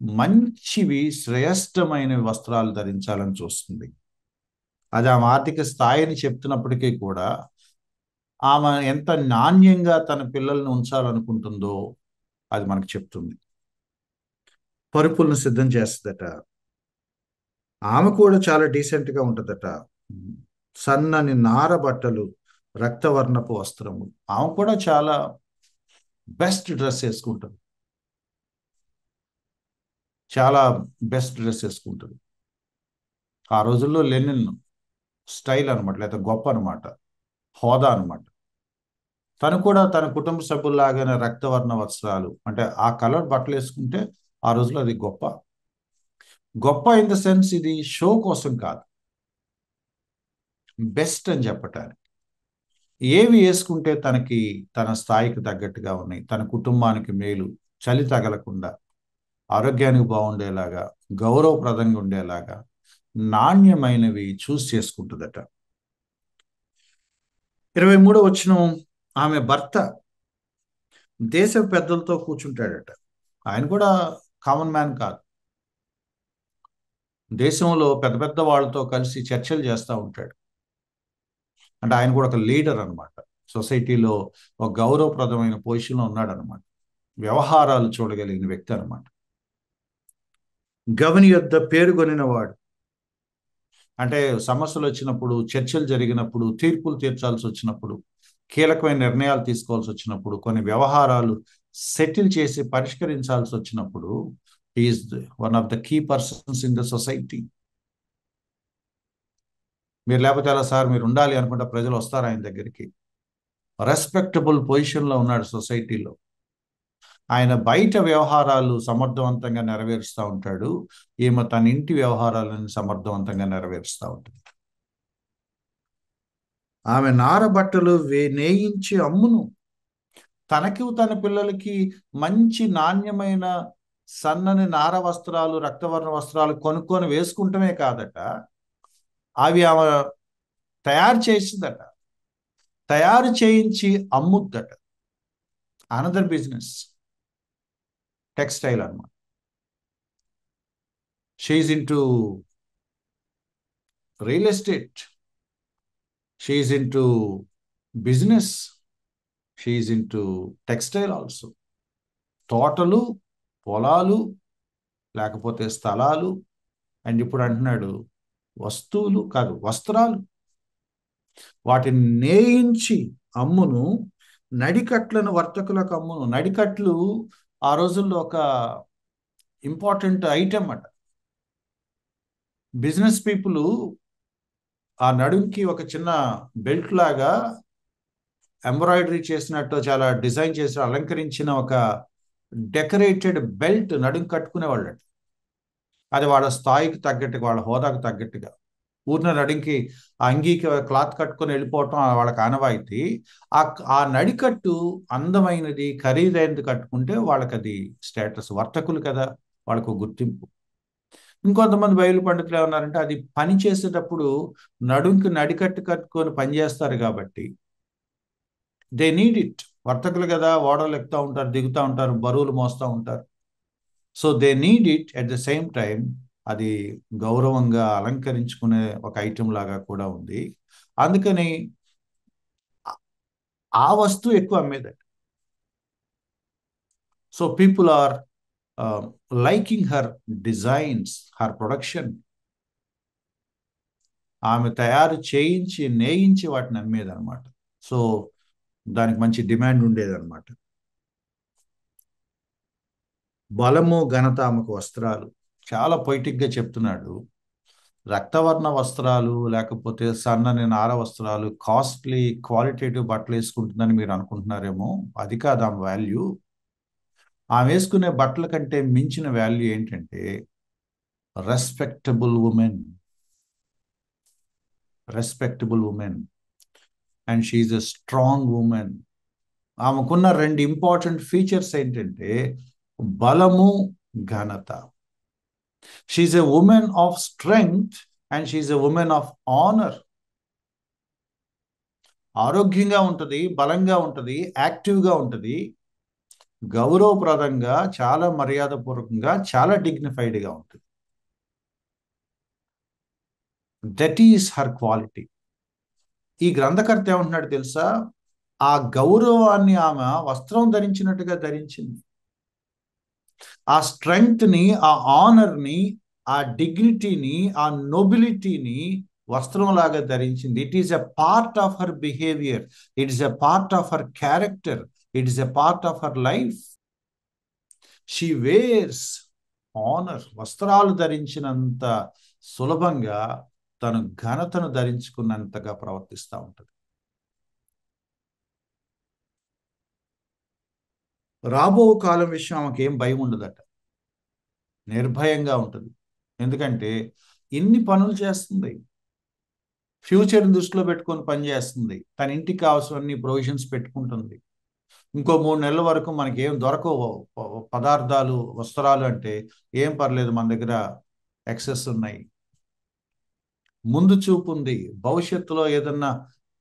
Speaker 1: మంచివి, శ్రేష్టమైన వస్త్రాలు ధరించాలని చూస్తుంది. అది ఆమె ఆర్థిక స్థాయిని చెప్తున్నప్పటికీ కూడా ఆమె ఎంత నాణ్యంగా తన పిల్లల్ని ఉంచాలనుకుంటుందో అది మనకు చెప్తుంది. పరుపులను సిద్ధం చేస్తుందట. ఆమె కూడా చాలా డీసెంట్గా ఉంటుందట. సన్నని నార బట్టలు, రక్తవర్ణపు వస్త్రము. ఆమె కూడా చాలా బెస్ట్ డ్రెస్ వేసుకుంటుంది, చాలా బెస్ట్ డ్రెస్ వేసుకుంటుంది. ఆ రోజుల్లో లెనిన్ స్టైల్ అనమాట, లేదా గొప్ప అనమాట, హోదా అనమాట. తను కూడా తన కుటుంబ సభ్యుల్లాగానే రక్తవర్ణ వస్త్రాలు, అంటే ఆ కలర్ బట్టలు వేసుకుంటే ఆ రోజుల్లో అది గొప్ప. గొప్ప ఇన్ ద సెన్స్ ఇది షో కోసం కాదు, బెస్ట్ అని చెప్పటానికి. ఏవి వేసుకుంటే తనకి తన స్థాయికి తగ్గట్టుగా ఉన్నాయి, తన కుటుంబానికి మేలు, చలి తగలకుండా, ఆరోగ్యానికి బాగుండేలాగా, గౌరవప్రదంగా ఉండేలాగా నాణ్యమైనవి చూస్ చేసుకుంటుందట. 23 వచనం, ఆమె భర్త దేశ పెద్దలతో కూర్చుంటాడట. ఆయన కూడా కామన్ మ్యాన్ కాదు. దేశంలో పెద్ద పెద్ద వాళ్ళతో కలిసి చర్చలు చేస్తూ ఉంటాడు. అంటే ఆయన కూడా ఒక లీడర్ అనమాట. సొసైటీలో ఒక గౌరవప్రదమైన పొజిషన్లో ఉన్నాడు అనమాట. వ్యవహారాలు చూడగలిగిన వ్యక్తి అనమాట. గవని యొద్ద పేరుగొనిన వాడు. అంటే సమస్యలు వచ్చినప్పుడు, చర్చలు జరిగినప్పుడు, తీర్పులు తీర్చాల్సి వచ్చినప్పుడు, కీలకమైన నిర్ణయాలు తీసుకోవాల్సి వచ్చినప్పుడు, కొన్ని వ్యవహారాలు సెటిల్ చేసి పరిష్కరించాల్సి వచ్చినప్పుడు is one of the key persons in the society. మీరు లేకపోతే ఎలా సార్, మీరు ఉండాలి అనుకుంటే ప్రజలు వస్తారు ఆయన దగ్గరికి. రెస్పెక్టబుల్ పొజిషన్లో ఉన్నాడు సొసైటీలో. ఆయన బయట వ్యవహారాలు సమర్థవంతంగా నెరవేరుస్తూ ఉంటాడు, ఈమె తన ఇంటి వ్యవహారాలను సమర్థవంతంగా నెరవేరుస్తూ ఉంటుంది. ఆమె నార బట్టలు నేయించి అమ్మును. తనకి తన పిల్లలకి మంచి నాణ్యమైన సన్నని నార వస్త్రాలు, రక్తవర్ణ వస్త్రాలు కొనుక్కొని వేసుకుంటమే కాదట, అవి ఆమె తయారు చేసిందట, తయారు చేయించి అమ్ముద్దట. అనదర్ బిజినెస్, టెక్స్టైల్ అన్నమాట. She is into real estate, she is into business, she is into textile also. తోటలు, పొలాలు, లేకపోతే స్థలాలు, అండ్ ఇప్పుడు అంటున్నాడు వస్తువులు కాదు, వస్త్రాలు. వాటిని నేయించి అమ్మును, నడికట్లను వర్తకులకు అమ్మును. నడికట్లు ఆ రోజుల్లో ఒక ఇంపార్టెంట్ ఐటెం అట. బిజినెస్ పీపుల్ ఆ నడుంకి ఒక చిన్న బెల్ట్ లాగా ఎంబ్రాయిడరీ చేసినట్టు, చాలా డిజైన్ చేసి అలంకరించిన ఒక డెకరేటెడ్ బెల్ట్ నడుం కట్టుకునేవాళ్ళు. అది వాళ్ళ స్థాయికి తగ్గట్టుగా, వాళ్ళ హోదాకు తగ్గట్టుగా. ఊరిన నడుంకి ఆ అంగీకి క్లాత్ కట్టుకొని వెళ్ళిపోవటం వాళ్ళకి ఆనవాయితీ. ఆ నడికట్టు అందమైనది, ఖరీదైనది కట్టుకుంటే వాళ్ళకి అది స్టేటస్. వర్తకులు కదా, వాళ్ళకు గుర్తింపు. ఇంకొంతమంది బయలు పండితులు ఏమన్నారంటే, అది పని చేసేటప్పుడు నడుంకి నడికట్టు కట్టుకొని పని చేస్తారు కాబట్టి దే నీడ్ ఇట్. వర్తకులు కదా, ఓడలు ఎక్కుతూ ఉంటారు, దిగుతూ ఉంటారు, బరువులు మోస్తూ ఉంటారు. So they need it. At the same time అది గౌరవంగా అలంకరించుకునే ఒక ఐటెం లాగా కూడా ఉంది. అందుకని ఆ వస్తువు ఎక్కువ అమ్మేదట. So people are liking her designs, her production. ఆమె తయారు చేయించి నేయించి వాటిని అమ్మేదన్నమాట. సో దానికి మంచి డిమాండ్ ఉండేదన్నమాట. బలము, ఘనత ఆమెకు వస్త్రాలు. చాలా పొయిటిక్గా చెప్తున్నాడు. రక్తవర్ణ వస్త్రాలు, లేకపోతే సన్నని నార వస్త్రాలు, కాస్ట్లీ క్వాలిటేటివ్ బట్టలు వేసుకుంటుందని మీరు అనుకుంటున్నారేమో. అది కాదు ఆమె వాల్యూ. ఆమె వేసుకునే బట్టల కంటే మించిన వాల్యూ ఏంటంటే respectable woman. Respectable woman and she's a strong woman. ఆమెకున్న రెండు ఇంపార్టెంట్ ఫీచర్స్ ఏంటంటే బలము, ఘనత. She's a woman of strength and she's a woman of honour. ఆరోగ్యంగా ఉంటుంది, బలంగా ఉంటుంది, యాక్టివ్గా ఉంటుంది, గౌరవప్రదంగా, చాలా మర్యాదపూర్వకంగా, చాలా డిగ్నిఫైడ్గా ఉంటుంది. That is her quality. ఈ గ్రంథకర్త ఏమంటున్నాడు తెలుసా? ఆ గౌరవాన్ని ఆమె వస్త్రం ధరించినట్టుగా ధరించింది. ఆ స్ట్రెంగ్త్ని, ఆ ఆనర్ని, ఆ డిగ్నిటీని, ఆ నొబిలిటీని వస్త్రంలాగా ధరించింది. It is a part of her behaviour, it is a part of her character, it is a part of her life. She wears honour. వస్త్రాలు ధరించినంత సులభంగా తను ఘనతను ధరించుకున్నంతగా ప్రవర్తిస్తూ ఉంటుంది. రాబో కాలం విషయం ఆమెకి ఏం భయం ఉండదట, నిర్భయంగా ఉంటుంది. ఎందుకంటే ఇన్ని పనులు చేస్తుంది, ఫ్యూచర్ని దృష్టిలో పెట్టుకొని పని చేస్తుంది, తన ఇంటికి కావాల్సిన ప్రొవిజన్స్ పెట్టుకుంటుంది. ఇంకో 3 నెలల వరకు మనకి ఏం దొరకవు పదార్థాలు, వస్త్రాలు అంటే ఏం పర్లేదు, మన దగ్గర ఎక్సెస్ ఉన్నాయి. ముందు చూపు ఉంది. భవిష్యత్తులో ఏదన్నా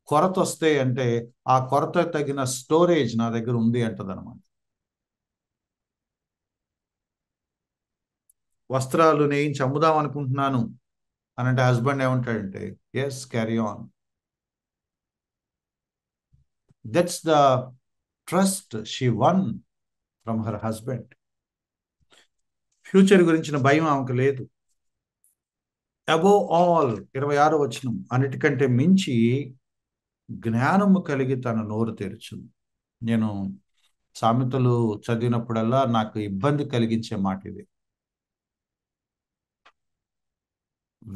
Speaker 1: కొరత వస్తే అంటే ఆ కొరత తగిన స్టోరేజ్ నా దగ్గర ఉంది అంటదన్నమాట. వస్త్రాలు నేయించి అమ్ముదాం అనుకుంటున్నాను అని అంటే హస్బెండ్ ఏమంటాడంటే, yes, carry on. That's the trust she won from her husband. Future గురించిన భయం ఆమెకు లేదు. అబోవ్ ఆల్ 26వ వచనం, అన్నిటికంటే మించి జ్ఞానము కలిగి తన నోరు తెరుచును. నేను సామెతలు చదివినప్పుడల్లా నాకు ఇబ్బంది కలిగించే మాట ఇది.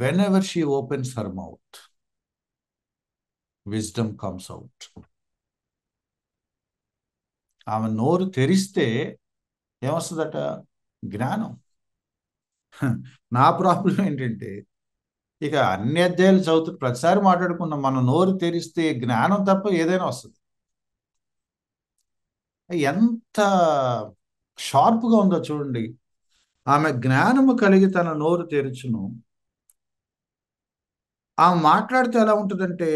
Speaker 1: Whenever she opens her mouth, wisdom comes out. ఆమె నోరు తెరిస్తే ఏమొస్తుందట? జ్ఞానం. నా ప్రాబ్లం ఏంటంటే, ఇక అన్ని అధ్యాయాలు చదువుతూ ప్రతిసారి మాట్లాడుకున్నాం, మనం నోరు తెరిస్తే జ్ఞానం తప్ప ఏదైనా వస్తుంది. ఎంత షార్ప్గా ఉందో చూడండి. ఆమె జ్ఞానము కలిగి తన నోరు తెరుచును. ఆమె మాట్లాడితే ఎలా ఉంటుందంటే,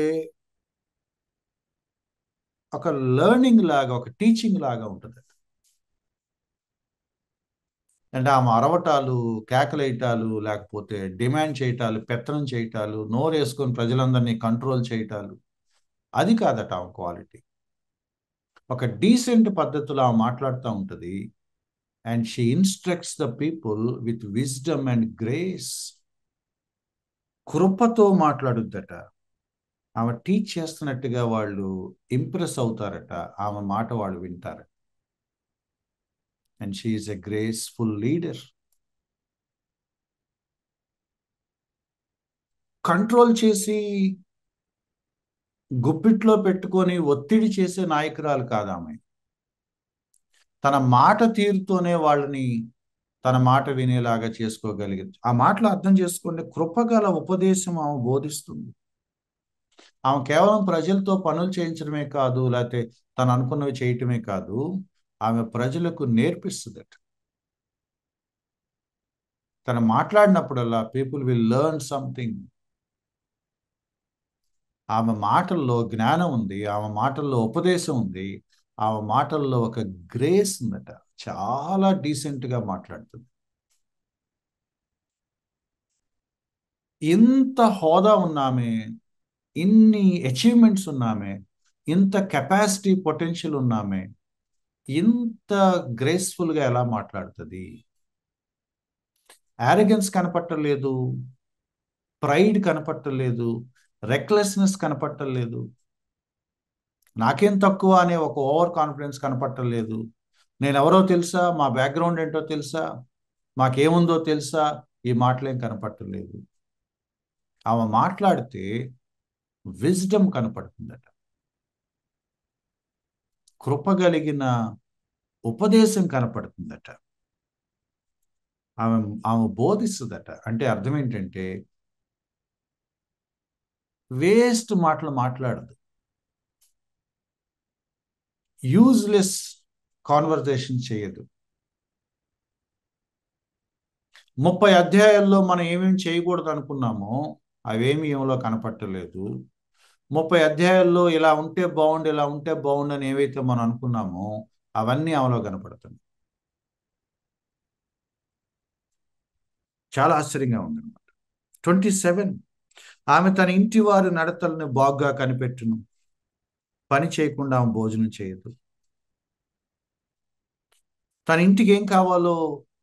Speaker 1: ఒక లెర్నింగ్ లాగా, ఒక టీచింగ్ లాగా ఉంటుంది. అంటే ఆమె అరవటాలు, కేకలేయటాలు, లేకపోతే డిమాండ్ చేయటాలు, పెత్తనం చేయటాలు, నోరు వేసుకొని ప్రజలందరినీ కంట్రోల్ చేయటాలు, అది కాదట ఆమె క్వాలిటీ. ఒక డీసెంట్ పద్ధతిలో ఆమె మాట్లాడుతూ ఉంటుంది. And she instructs the people with wisdom and grace. కృపతో మాట్లాడుద్దట. ఆమె టీచ్ చేస్తున్నట్టుగా వాళ్ళు ఇంప్రెస్ అవుతారట. ఆమె మాట వాళ్ళు వింటారు. And she is a graceful leader. Control చేసి గుప్పిట్లో పెట్టుకొని ఒత్తిడి చేసే నాయకురాలు కాదు ఆమె. తన మాట తీరుతోనే వాళ్ళని తన మాట వినేలాగా చేసుకోగలిగింది. ఆ మాటలు అర్థం చేసుకోండి, కృపగల ఉపదేశం ఆమె బోధిస్తుంది. ఆమె కేవలం ప్రజలతో పనులు చేయించడమే కాదు, లేకపోతే తను అనుకున్నవి చేయటమే కాదు, ఆమె ప్రజలకు నేర్పిస్తుందట. తను మాట్లాడినప్పుడల్లా పీపుల్ విల్ లెర్న్ సంథింగ్. ఆమె మాటల్లో జ్ఞానం ఉంది, ఆమె మాటల్లో ఉపదేశం ఉంది, ఆమె మాటల్లో ఒక గ్రేస్ ఉందట. చాలా డీసెంట్గా మాట్లాడుతుంది. ఇంత హోదా ఉన్నామే, ఇన్ని అచీవ్మెంట్స్ ఉన్నామే, ఇంత కెపాసిటీ పొటెన్షియల్ ఉన్నామే, ఇంత గ్రేస్ఫుల్గా ఎలా మాట్లాడుతుంది? యారగెన్స్ కనపట్టలేదు, ప్రైడ్ కనపట్టలేదు, రెక్లెస్నెస్ కనపట్టలేదు, నాకేం తక్కువ అనే ఒక ఓవర్ కాన్ఫిడెన్స్ కనపట్టలేదు, నేను ఎవరో తెలుసా, మా బ్యాక్గ్రౌండ్ ఏంటో తెలుసా, మాకేముందో తెలుసా, ఈ మాటలేం కనపట్టలేదు. ఆమె మాట్లాడితే విజ్డమ్ కనపడుతుందట. కృపగలిగిన ఉపదేశం కనపడుతుందట. ఆమె ఆమె బోధిస్తుందట. అంటే అర్థం ఏంటంటే, వేస్ట్ మాటలు మాట్లాడదు, యూజ్లెస్ కాన్వర్జేషన్ చేయదు. 30 అధ్యాయాల్లో మనం ఏమేమి చేయకూడదు అనుకున్నామో అవేమి ఏమలో కనపట్టలేదు. 30 అధ్యాయాల్లో ఇలా ఉంటే బాగుండు, ఇలా ఉంటే బాగుండు అని ఏవైతే మనం అనుకున్నామో అవన్నీ ఆమెలో కనపడుతుంది. చాలా ఆశ్చర్యంగా ఉందన్నమాట. 27, ఆమె తన ఇంటి వారి నడతలను బాగుగా కనిపెట్టును, పని చేయకుండా ఆమె భోజనం చేయదు. తన ఇంటికి ఏం కావాలో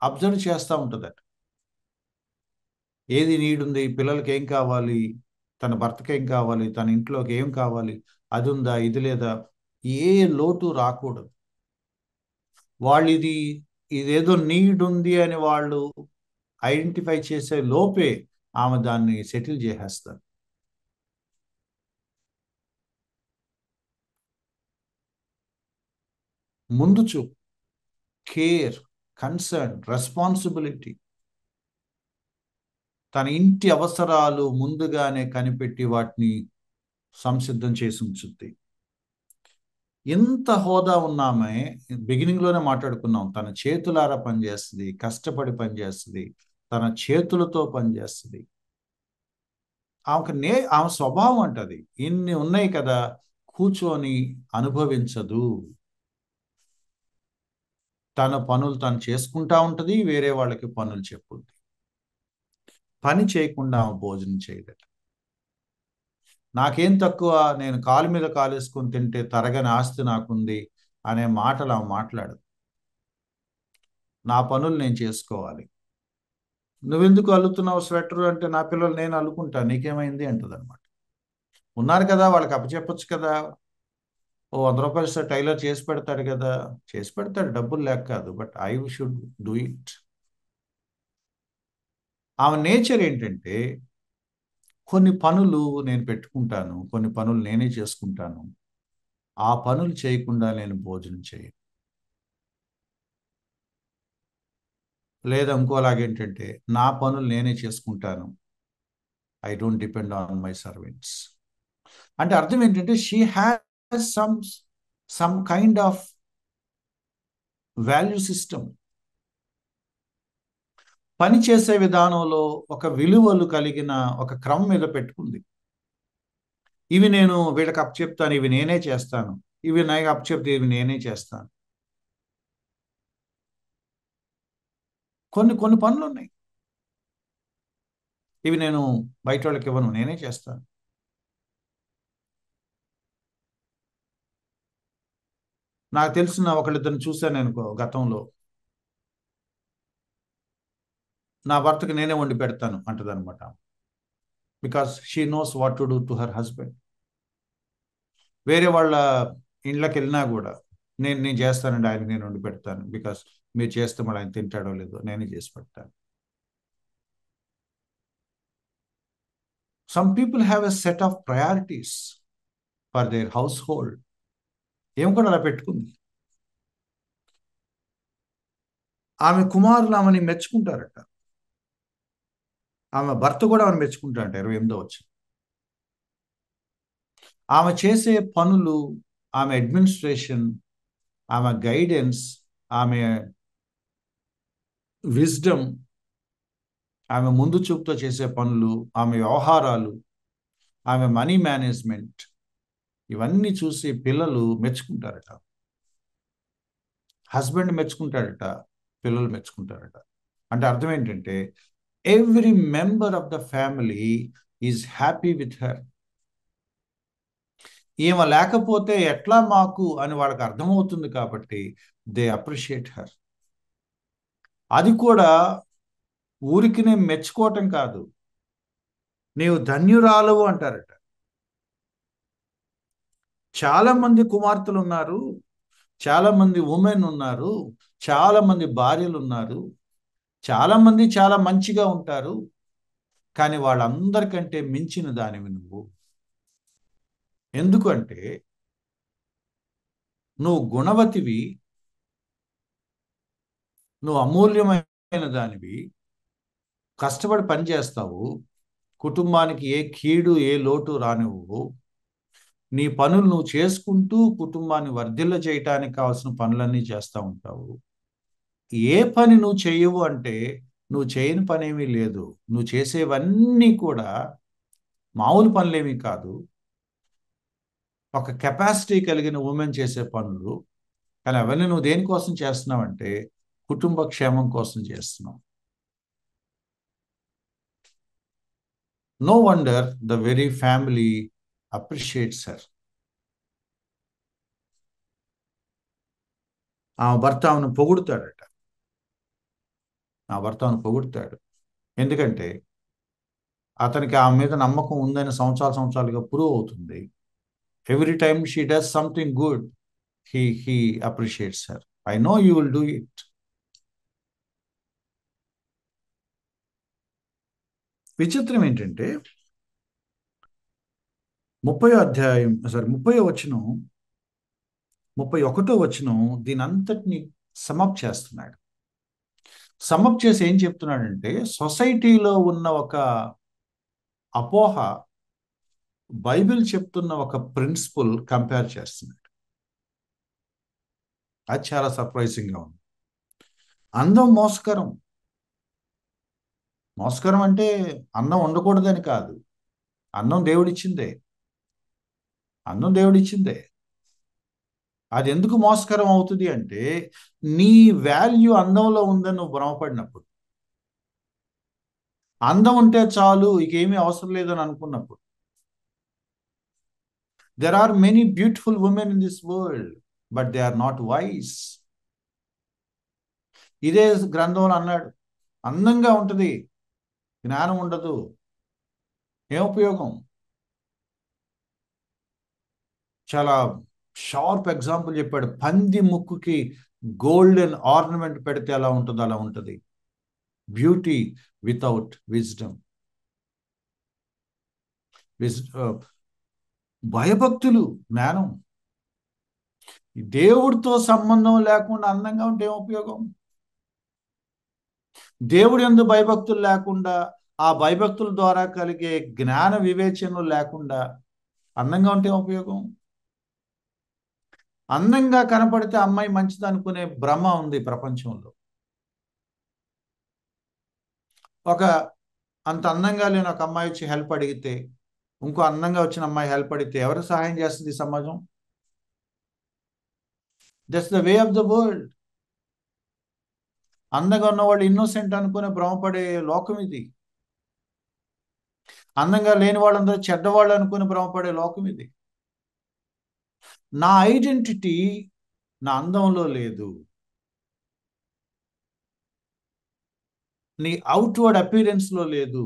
Speaker 1: అబ్జర్వ్ చేస్తూ ఉంటుందట. ఏది నీడ్ ఉంది, పిల్లలకి ఏం కావాలి, తన భర్తకి ఏం కావాలి, తన ఇంట్లోకి ఏం కావాలి, అది ఉందా, ఇది లేదా, ఏ లోటు రాకూడదు. వాళ్ళు ఇదేదో నీడ్ ఉంది అని వాళ్ళు ఐడెంటిఫై చేసే లోపే ఆమె దాన్ని సెటిల్ చేసేస్తారు. ముందు చూపు, కేర్, కన్సర్న్, రెస్పాన్సిబిలిటీ. తన ఇంటి అవసరాలు ముందుగానే కనిపెట్టి వాటిని సంసిద్ధం చేసి ఉంచుద్ది. ఎంత హోదా ఉన్నామే, బిగినింగ్లోనే మాట్లాడుకున్నాం, తన చేతులారా పనిచేస్తుంది, కష్టపడి పనిచేస్తుంది, తన చేతులతో పనిచేస్తుంది. ఆమె స్వభావం అంటది. ఇన్ని ఉన్నాయి కదా, కూర్చొని అనుభవించదు. తన పనులు తను చేసుకుంటా ఉంటది, వేరే వాళ్ళకి పనులు చెప్పుద్ది. పని చేయకుండా ఆమె భోజనం చేయదట. నాకేం తక్కువ, నేను కాలు మీద కాలేసుకొని తింటే తరగని ఆస్తి నాకుంది అనే మాటలు ఆమె మాట్లాడదు. నా పనులు నేను చేసుకోవాలి. నువ్వెందుకు అల్లుతున్నావు స్వెటర్ అంటే, నా పిల్లలు నేను అల్లుకుంటా, నీకేమైంది అంటది అనమాట. ఉన్నారు కదా, వాళ్ళకి అప్పచెప్పొచ్చు కదా. ఓ 100 రూపాయలు టైలర్ చేసి పెడతాడు కదా, చేసి పెడతాడు, డబ్బులు లేక కాదు, but I should do it. ఆమె నేచర్ ఏంటంటే, కొన్ని పనులు నేను పెట్టుకుంటాను, కొన్ని పనులు నేనే చేసుకుంటాను, ఆ పనులు చేయకుండా నేను భోజనం చేయను. లేదా ఇంకోలాగేంటంటే నా పనులు నేనే చేసుకుంటాను, I don't depend on my servants. అంటే అర్థం ఏంటంటే she has some kind of value system. పని చేసే విధానంలో ఒక విలువలు కలిగిన ఒక క్రమం మీద పెట్టుకుంది. ఇవి నేను వీళ్ళకి అప్పచెప్తాను, ఇవి నేనే చేస్తాను, ఇవి నాకు అప్పచెప్తే ఇవి నేనే చేస్తాను. కొన్ని కొన్ని పనులు ఉన్నాయి, ఇవి నేను బయట వాళ్ళకి ఇవ్వను, నేనే చేస్తాను. నాకు తెలిసిన ఒకళ్ళిద్దరిని చూశాను నేను గతంలో. నా భర్తకి నేనే వండి పెడతాను అంటదనమాట. Because she knows what to do to her husband. వేరే వాళ్ళ ఇండ్లకి వెళ్ళినా కూడా నేను నేను చేస్తానండి, ఆయనకి నేను వండి పెడతాను, బికాస్ మీరు చేస్తే మళ్ళీ ఆయన తింటాడో లేదో నేనే చేసి పెడతాను. Some people have a set of priorities for their house hold. ఏం కూడా అలా పెట్టుకుంది. ఆమె కుమారులు ఆమెని మెచ్చుకుంటారట, ఆమె భర్త కూడా ఆమెను మెచ్చుకుంటారట. 28వ వచ్చి ఆమె చేసే పనులు, ఆమె అడ్మినిస్ట్రేషన్, ఆమె గైడెన్స్, ఆమె విజ్డమ్, ఆమె ముందు చూపుతో చేసే పనులు, ఆమె వ్యవహారాలు, ఆమె మనీ మేనేజ్మెంట్, ఇవన్నీ చూసి పిల్లలు మెచ్చుకుంటారట, హస్బెండ్ మెచ్చుకుంటాడట, పిల్లలు మెచ్చుకుంటారట. అంటే అర్థం ఏంటంటే every member of the family is happy with her. ఈమె లేకపోతే ఎట్లా మాకు అని వాళ్ళకి అర్థమవుతుంది కాబట్టి దే అప్రిషియేట్ హర్. అది కూడా ఊరికి నేను మెచ్చుకోవటం కాదు, నీవు ధన్యురాలవు అంటారట. చాలా మంది కుమార్తెలు ఉన్నారు, చాలా మంది ఉమెన్ ఉన్నారు, చాలా మంది భార్యలు ఉన్నారు, చాలా మంది చాలా మంచిగా ఉంటారు, కానీ వాళ్ళందరికంటే మించిన దానివి నువ్వు. ఎందుకంటే నువ్వు గుణవతివి, నువ్వు అమూల్యమైన దానివి, కష్టపడి పని చేస్తావు, కుటుంబానికి ఏ కీడు ఏ లోటు రానివ్వవు, నీ పనులు నువ్వు చేసుకుంటూ కుటుంబాన్ని వర్ధిల్ల చేయటానికి కావాల్సిన పనులన్నీ చేస్తూ ఉంటావు. ఏ పని నువ్వు చెయ్యవు అంటే నువ్వు చేయని పని ఏమీ లేదు. నువ్వు చేసేవన్నీ కూడా మామూలు పనులేమీ కాదు, ఒక కెపాసిటీ కలిగిన ఉమెన్ చేసే పనులు. కానీ అవన్నీ నువ్వు దేనికోసం చేస్తున్నావంటే కుటుంబ క్షేమం కోసం చేస్తున్నావు. No wonder the very family appreciates her. ఆమె భర్త ఆమెను పొగుడుతాడట, నా భర్త ఆమెను పొగుడుతాడు. ఎందుకంటే అతనికి ఆమె మీద నమ్మకం ఉందని సంవత్సరాలుగా ప్రూవ్ అవుతుంది. Every time she does something good, he appreciates her. I know you will do it. విచిత్రం ఏంటంటే 30వ అధ్యాయం, సారీ 30వ వచనం, 31వ వచనం దీని అంతటిని సమప్ చేస్తున్నాడు. సమప్ చేసి ఏం చెప్తున్నాడంటే సొసైటీలో ఉన్న ఒక అపోహ బైబిల్ చెప్తున్న ఒక ప్రిన్సిపల్ కంపేర్ చేస్తున్నాడు. అది చాలా సర్ప్రైజింగ్గా ఉంది. అందం మోసకరం. మోసకరం అంటే అన్నం ఉండకూడదని కాదు, అన్నం దేవుడిచ్చిందే, అన్నం దేవుడిచ్చిందే. అది ఎందుకు మోసకరం అవుతుంది అంటే నీ వాల్యూ అందంలో ఉందని నువ్వు భ్రమపడినప్పుడు, అందం ఉంటే చాలు ఇకేమీ అవసరం లేదని అనుకున్నప్పుడు. There are many beautiful women in this world but they are not wise. ఇదే గ్రంథంలో అన్నాడు, అందంగా ఉంటుంది, జ్ఞానం ఉండదు, ఏం ఉపయోగం. చాలా షార్ప్ ఎగ్జాంపుల్ చెప్పాడు. పంది ముక్కుకి గోల్డెన్ ఆర్నమెంట్ పెడితే ఎలా ఉంటుందో అలా ఉంటుంది బ్యూటీ వితౌట్ విజ్డమ్. భయభక్తులు, జ్ఞానం, దేవుడితో సంబంధం లేకుండా అందంగా ఉంటే ఏం ఉపయోగం. దేవుడి యందు భయభక్తులు లేకుండా, ఆ భయభక్తుల ద్వారా కలిగే జ్ఞాన వివేచనలు లేకుండా అందంగా ఉంటే ఉపయోగం? అందంగా కనపడితే అమ్మాయి మంచిది అనుకునే భ్రమ ఉంది ప్రపంచంలో. ఒక అంత అందంగా లేని ఒక అమ్మాయి వచ్చి హెల్ప్ అడిగితే, ఇంకో అందంగా వచ్చిన అమ్మాయి హెల్ప్ అడిగితే ఎవరు సహాయం చేస్తుంది ఈ సమాజం? That's the way of the world. అందంగా ఉన్నవాళ్ళు ఇన్నోసెంట్ అనుకునే భ్రమపడే లోకం ఇది. అందంగా లేని వాళ్ళందరూ చెడ్డవాళ్ళు అనుకుని భ్రమపడే లోకం ఇది. నా ఐడెంటిటీ నా అందంలో లేదు. నీ అవుట్వర్డ్ అపీరెన్స్లో లేదు.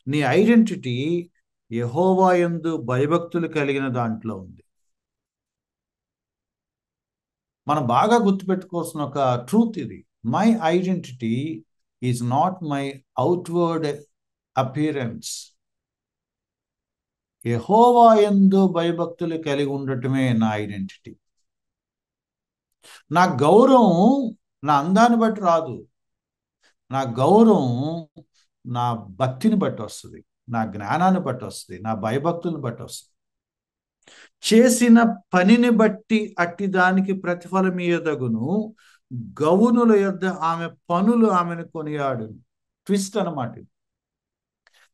Speaker 1: నీ ఐడెంటిటీ యెహోవా యందు భయభక్తులు కలిగిన దాంట్లో ఉంది. మనం బాగా గుర్తుపెట్టుకోవాల్సిన ఒక ట్రూత్ ఇది. My identity is not my outward appearance. యెహోవా యందు భయభక్తులు కలిగి ఉండటమే నా ఐడెంటిటీ. నా గౌరవం నా అందాన్ని బట్టి రాదు. నా గౌరవం నా భక్తిని బట్టి వస్తుంది, నా జ్ఞానాన్ని బట్టి వస్తుంది, నా భయభక్తులను బట్టి వస్తుంది. చేసిన పనిని బట్టి అట్టి దానికి ప్రతిఫలం ఇయ్యదగును, గౌనుల యొద్ద ఆమె పనులు ఆమెను కొనియాడును. ట్విస్ట్ అన్నమాట.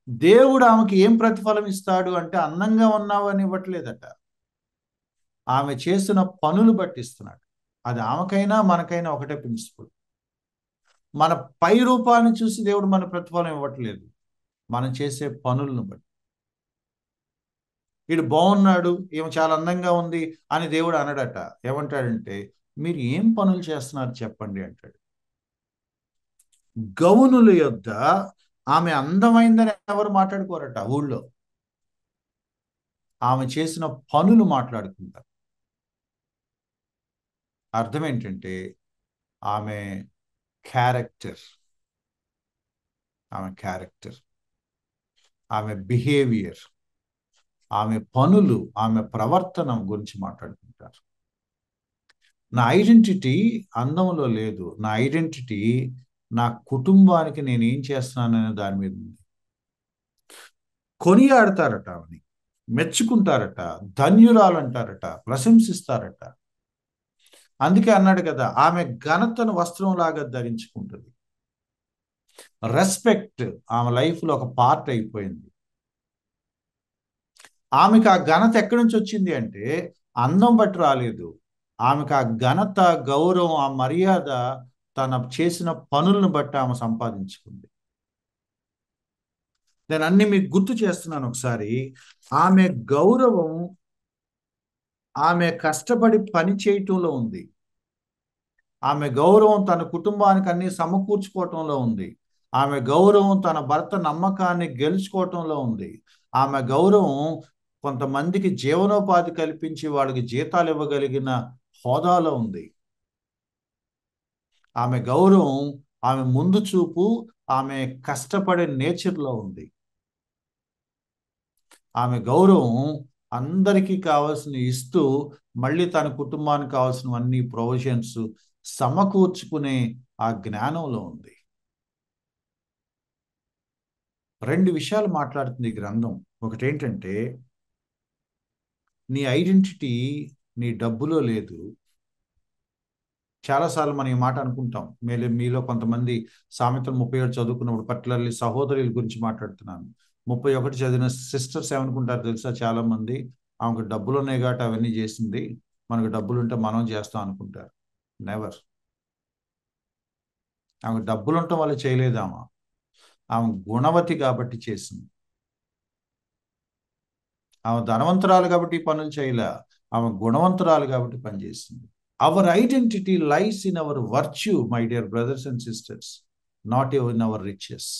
Speaker 1: దేవుడు ఆమెకి ఏం ప్రతిఫలం ఇస్తాడు అంటే అందంగా ఉన్నావని ఇవ్వట్లేదట, ఆమె చేసిన పనులు బట్టి ఇస్తున్నాడు. అది ఆమెకైనా మనకైనా ఒకటే ప్రిన్సిపల్. మన పై రూపాన్ని చూసి దేవుడు మన ప్రతిఫలం ఇవ్వట్లేదు, మనం చేసే పనులను బట్టి. వీడు బాగున్నాడు, ఈమె చాలా అందంగా ఉంది అని దేవుడు అనడట. ఏమంటాడంటే, మీరు ఏం పనులు చేస్తున్నారు చెప్పండి అంటాడు. గౌనుల యొద్ద ఆమె అందమైందని ఎవరు మాట్లాడుకోరట ఊళ్ళో, ఆమె చేసిన పనులు మాట్లాడుకుంటారు. అర్థం ఏంటంటే ఆమె క్యారెక్టర్, ఆమె క్యారెక్టర్, ఆమె బిహేవియర్, ఆమె పనులు, ఆమె ప్రవర్తన గురించి మాట్లాడుకుంటారు. నా ఐడెంటిటీ అందంలో లేదు. నా ఐడెంటిటీ నా కుటుంబానికి నేను ఏం చేస్తున్నాననే దాని మీద ఉంది. కొనియాడతారట, ఆమెని మెచ్చుకుంటారట, ధన్యురాలంటారట, ప్రశంసిస్తారట. అందుకే అన్నాడు కదా, ఆమె ఘనతను వస్త్రంలాగా ధరించుకుంటుంది. రెస్పెక్ట్ ఆమె లైఫ్లో ఒక పార్ట్ అయిపోయింది. ఆమెకు ఆ ఘనత ఎక్కడి నుంచి వచ్చింది అంటే అందం బట్టి రాలేదు. ఆమెకు ఆ ఘనత, గౌరవం, ఆ మర్యాద తన చేసిన పనులను బట్టి ఆమె సంపాదించుకుంది. నేను అన్ని మీకు గుర్తు చేస్తున్నాను ఒకసారి. ఆమె గౌరవం ఆమె కష్టపడి పని చేయటంలో ఉంది. ఆమె గౌరవం తన కుటుంబానికి అన్ని సమకూర్చుకోవటంలో ఉంది. ఆమె గౌరవం తన భర్త నమ్మకాన్ని గెలుచుకోవటంలో ఉంది. ఆమె గౌరవం కొంతమందికి జీవనోపాధి కల్పించి వాళ్ళకి జీతాలు ఇవ్వగలిగిన హోదాలో ఉంది. ఆమె గౌరవం ఆమె ముందు చూపు, ఆమె కష్టపడే నేచర్లో ఉంది. ఆమె గౌరవం అందరికీ కావాల్సిన ఇస్తూ మళ్ళీ తన కుటుంబానికి కావాల్సినవన్నీ ప్రొవిజన్స్ సమకూర్చుకునే ఆ జ్ఞానంలో ఉంది. రెండు విషయాలు మాట్లాడుతుంది ఈ గ్రంథం. ఒకటేంటంటే, నీ ఐడెంటిటీ నీ డబ్బులో లేదు. చాలాసార్లు మనం ఈ మాట అనుకుంటాం. మీలో కొంతమంది సామెతలు 37 చదువుకున్నప్పుడు, పర్టికులర్లీ సహోదరుల గురించి మాట్లాడుతున్నాను, 31 చదివిన సిస్టర్స్ ఏమనుకుంటారు తెలుసా? చాలా మంది, ఆమెకు డబ్బులు ఉన్నాయి కాబట్టి అవన్నీ చేసింది, మనకు డబ్బులు ఉంటే మనం చేస్తాం అనుకుంటారు. నెవర్. ఆమెకు డబ్బులు ఉండటం వల్ల చేయలేదు. ఆమె గుణవతి కాబట్టి చేసింది. ఆమె ధనవంతురాలు కాబట్టి ఈ పనులు చేయలే, ఆమె గుణవంతురాలు కాబట్టి పనిచేసింది. Our identity lies in our virtue, my dear brothers and sisters, not in our riches.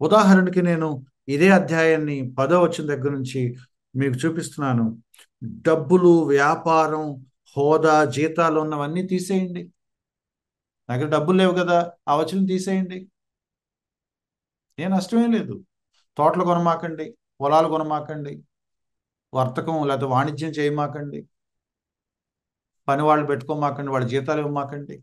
Speaker 1: ఉదాహరణకి నేను ఇదే అధ్యాయాన్ని 10వ వచనం దగ్గర నుంచి మీకు చూపిస్తున్నాను. డబ్బులు, వ్యాపారం, హోదా, జీతాలు ఉన్నవన్నీ తీసేయండి. దగ్గర డబ్బులు లేవు కదా, ఆ వచనం తీసేయండి, ఏ నష్టమే లేదు. తోటలు కొనమాకండి, పొలాలు కొనమాకండి, వర్తకం లేకపోతే వాణిజ్యం చేయమాకండి, పని వాళ్ళు పెట్టుకోమాకండి, వాళ్ళ జీతాలు ఇవ్వమాకండి.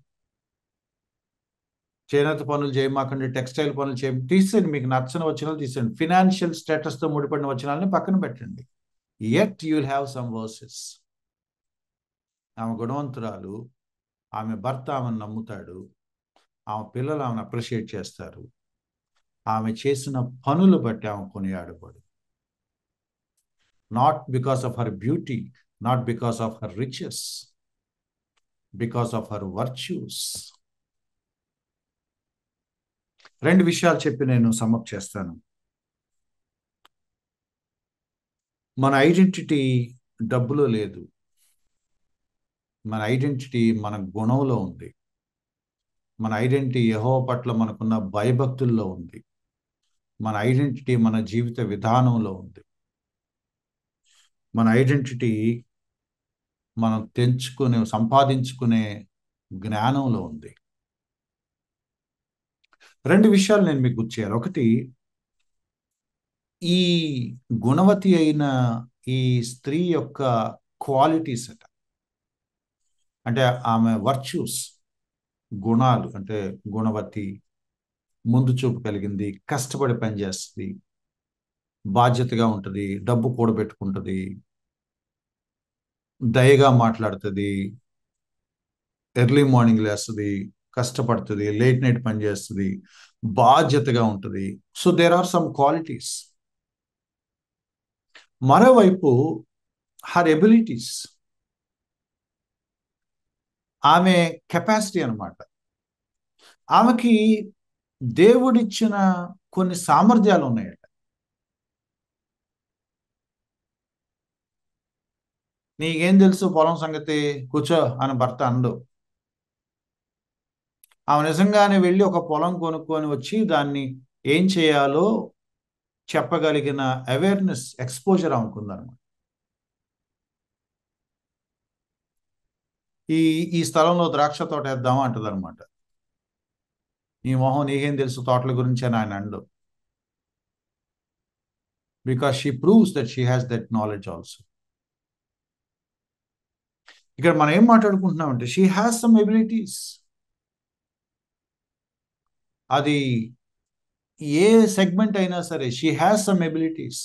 Speaker 1: చేనేత పనులు చేయమాకండి, టెక్స్టైల్ పనులు తీసేయండి, మీకు నచ్చని వచనాలు తీసేయండి, ఫినాన్షియల్ స్టేటస్తో ముడిపడిన వచనాలని పక్కన పెట్టండి. Yet you will have some versus. ఆమె గుణవంతురాలు, ఆమె భర్త ఆమెను నమ్ముతాడు, ఆమె పిల్లలు ఆమెను అప్రిషియేట్ చేస్తారు, ఆమె చేసిన పనులు బట్టి ఆమె కొనియాడబడు. Not because of her beauty, not because of her riches, because of her virtues. రెండు విషయాలు చెప్పి నేను సమ్అప్ చేస్తాను. మన ఐడెంటిటీ డబ్బులో లేదు, మన ఐడెంటిటీ మన గుణంలో ఉంది. మన ఐడెంటిటీ యెహోవా పట్ల మనకున్న భయభక్తుల్లో ఉంది. మన ఐడెంటిటీ మన జీవిత విధానంలో ఉంది. మన ఐడెంటిటీ మనం సంపాదించుకునే జ్ఞానంలో ఉంది. రెండు విషయాలు నేను మీకు గుర్తు చేయాలి. ఒకటి, ఈ గుణవతి అయిన ఈ స్త్రీ యొక్క క్వాలిటీస్ అంటే ఆమె వర్చ్యూస్, గుణాలు అంటే గుణవతి, ముందు చూపు కలిగింది, కష్టపడి పనిచేస్తుంది, బాధ్యతగా ఉంటుంది, డబ్బు కూడబెట్టుకుంటుంది, దయగా మాట్లాడుతుంది, ఎర్లీ మార్నింగ్ లేస్తుంది, కష్టపడుతుంది, లేట్ నైట్ పని చేస్తుంది, బాధ్యతగా ఉంటుంది. So there are some qualities. మరోవైపు హర్ ఎబిలిటీస్, ఆమె కెపాసిటీ అన్నమాట. ఆమెకి దేవుడిచ్చిన కొన్ని సామర్థ్యాలు ఉన్నాయట. నీకేం తెలుసు పొలం సంగతి, కూర్చో అని భర్త అండు. ఆమె నిజంగానే వెళ్ళి ఒక పొలం కొనుక్కొని వచ్చి దాన్ని ఏం చేయాలో చెప్పగలిగిన అవేర్నెస్, ఎక్స్పోజర్ ఆమెకుందన్నమాట. ఈ స్థలంలో ద్రాక్ష తోట వేద్దామా అంటది అనమాట. నీ మొహం, నీకేం తెలుసు తోటల గురించి అని ఆయన and. Because she proves that she has that knowledge also. ఇక్కడ మనం ఏం మాట్లాడుకుంటున్నామంటే షీ హ్యాస్ సమ్ ఎబిలిటీస్. అది ఏ సెగ్మెంట్ అయినా సరే, షీ హ్యాస్ సమ్ ఎబిలిటీస్.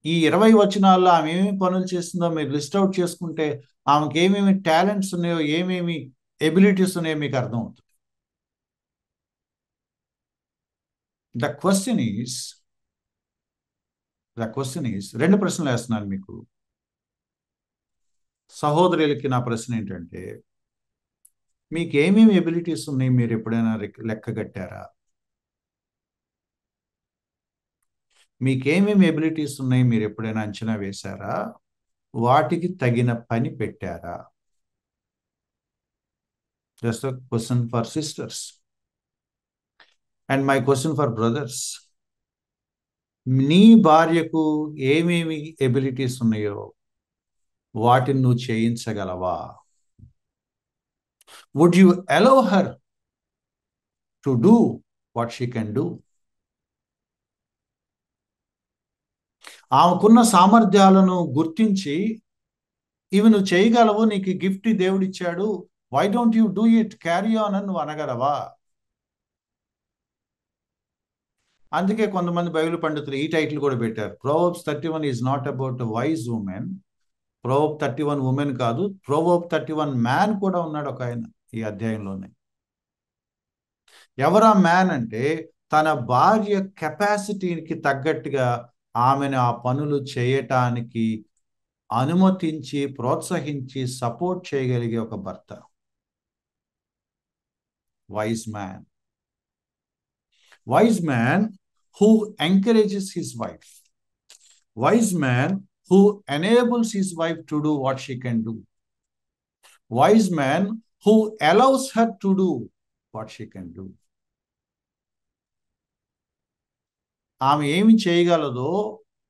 Speaker 1: ఈ 20 వచనాల్లో ఆమె ఏమేమి పనులు చేస్తుందో మీరు లిస్ట్ అవుట్ చేసుకుంటే ఆమెకి ఏమేమి టాలెంట్స్ ఉన్నాయో, ఏమేమి ఎబిలిటీస్ ఉన్నాయో మీకు అర్థమవుతుంది. ద క్వశ్చన్ ఈస్ రెండు ప్రశ్నలు వేస్తున్నాను మీకు. సహోదరులకి నా ప్రశ్న ఏంటంటే, మీకు ఏమేమి ఎబిలిటీస్ ఉన్నాయి, మీరు ఎప్పుడైనా లెక్క కట్టారా? మీకేమేమి ఎబిలిటీస్ ఉన్నాయి, మీరు ఎప్పుడైనా అంచనా వేశారా? వాటికి తగిన పని పెట్టారా? Just a question for sisters and my question for brothers. నీ భార్యకు ఏమేమి ఎబిలిటీస్ ఉన్నాయో వాటిని నువ్వు చేయించగలవా? Would you allow her to do what she can do? ఆమెకున్న సామర్థ్యాలను గుర్తించి, ఇవి నువ్వు చేయగలవు, నీకు గిఫ్ట్ దేవుడిచ్చాడు, why don't you do it, carry on అని నువ్వు అనగలవా? అందుకే కొంతమంది బైబిల్ పండితులు ఈ టైటిల్ కూడా పెట్టారు. Proverbs 31 is not about wise women. Proverbs 31 women కాదు, Proverbs 31 మ్యాన్ కూడా ఉన్నాడు ఒక ఆయన ఈ అధ్యాయంలోనే. ఎవరా మ్యాన్ అంటే, తన భార్య కెపాసిటీకి తగ్గట్టుగా ఆమెను ఆ పనులు చేయటానికి అనుమతించి, ప్రోత్సహించి, సపోర్ట్ చేయగలిగే ఒక భర్త. Wise man. Wise man who encourages his wife. Wise man who enables his wife to do what she can do. Wise man who allows her to do what she can do. ఆమె ఏమి చేయగలదో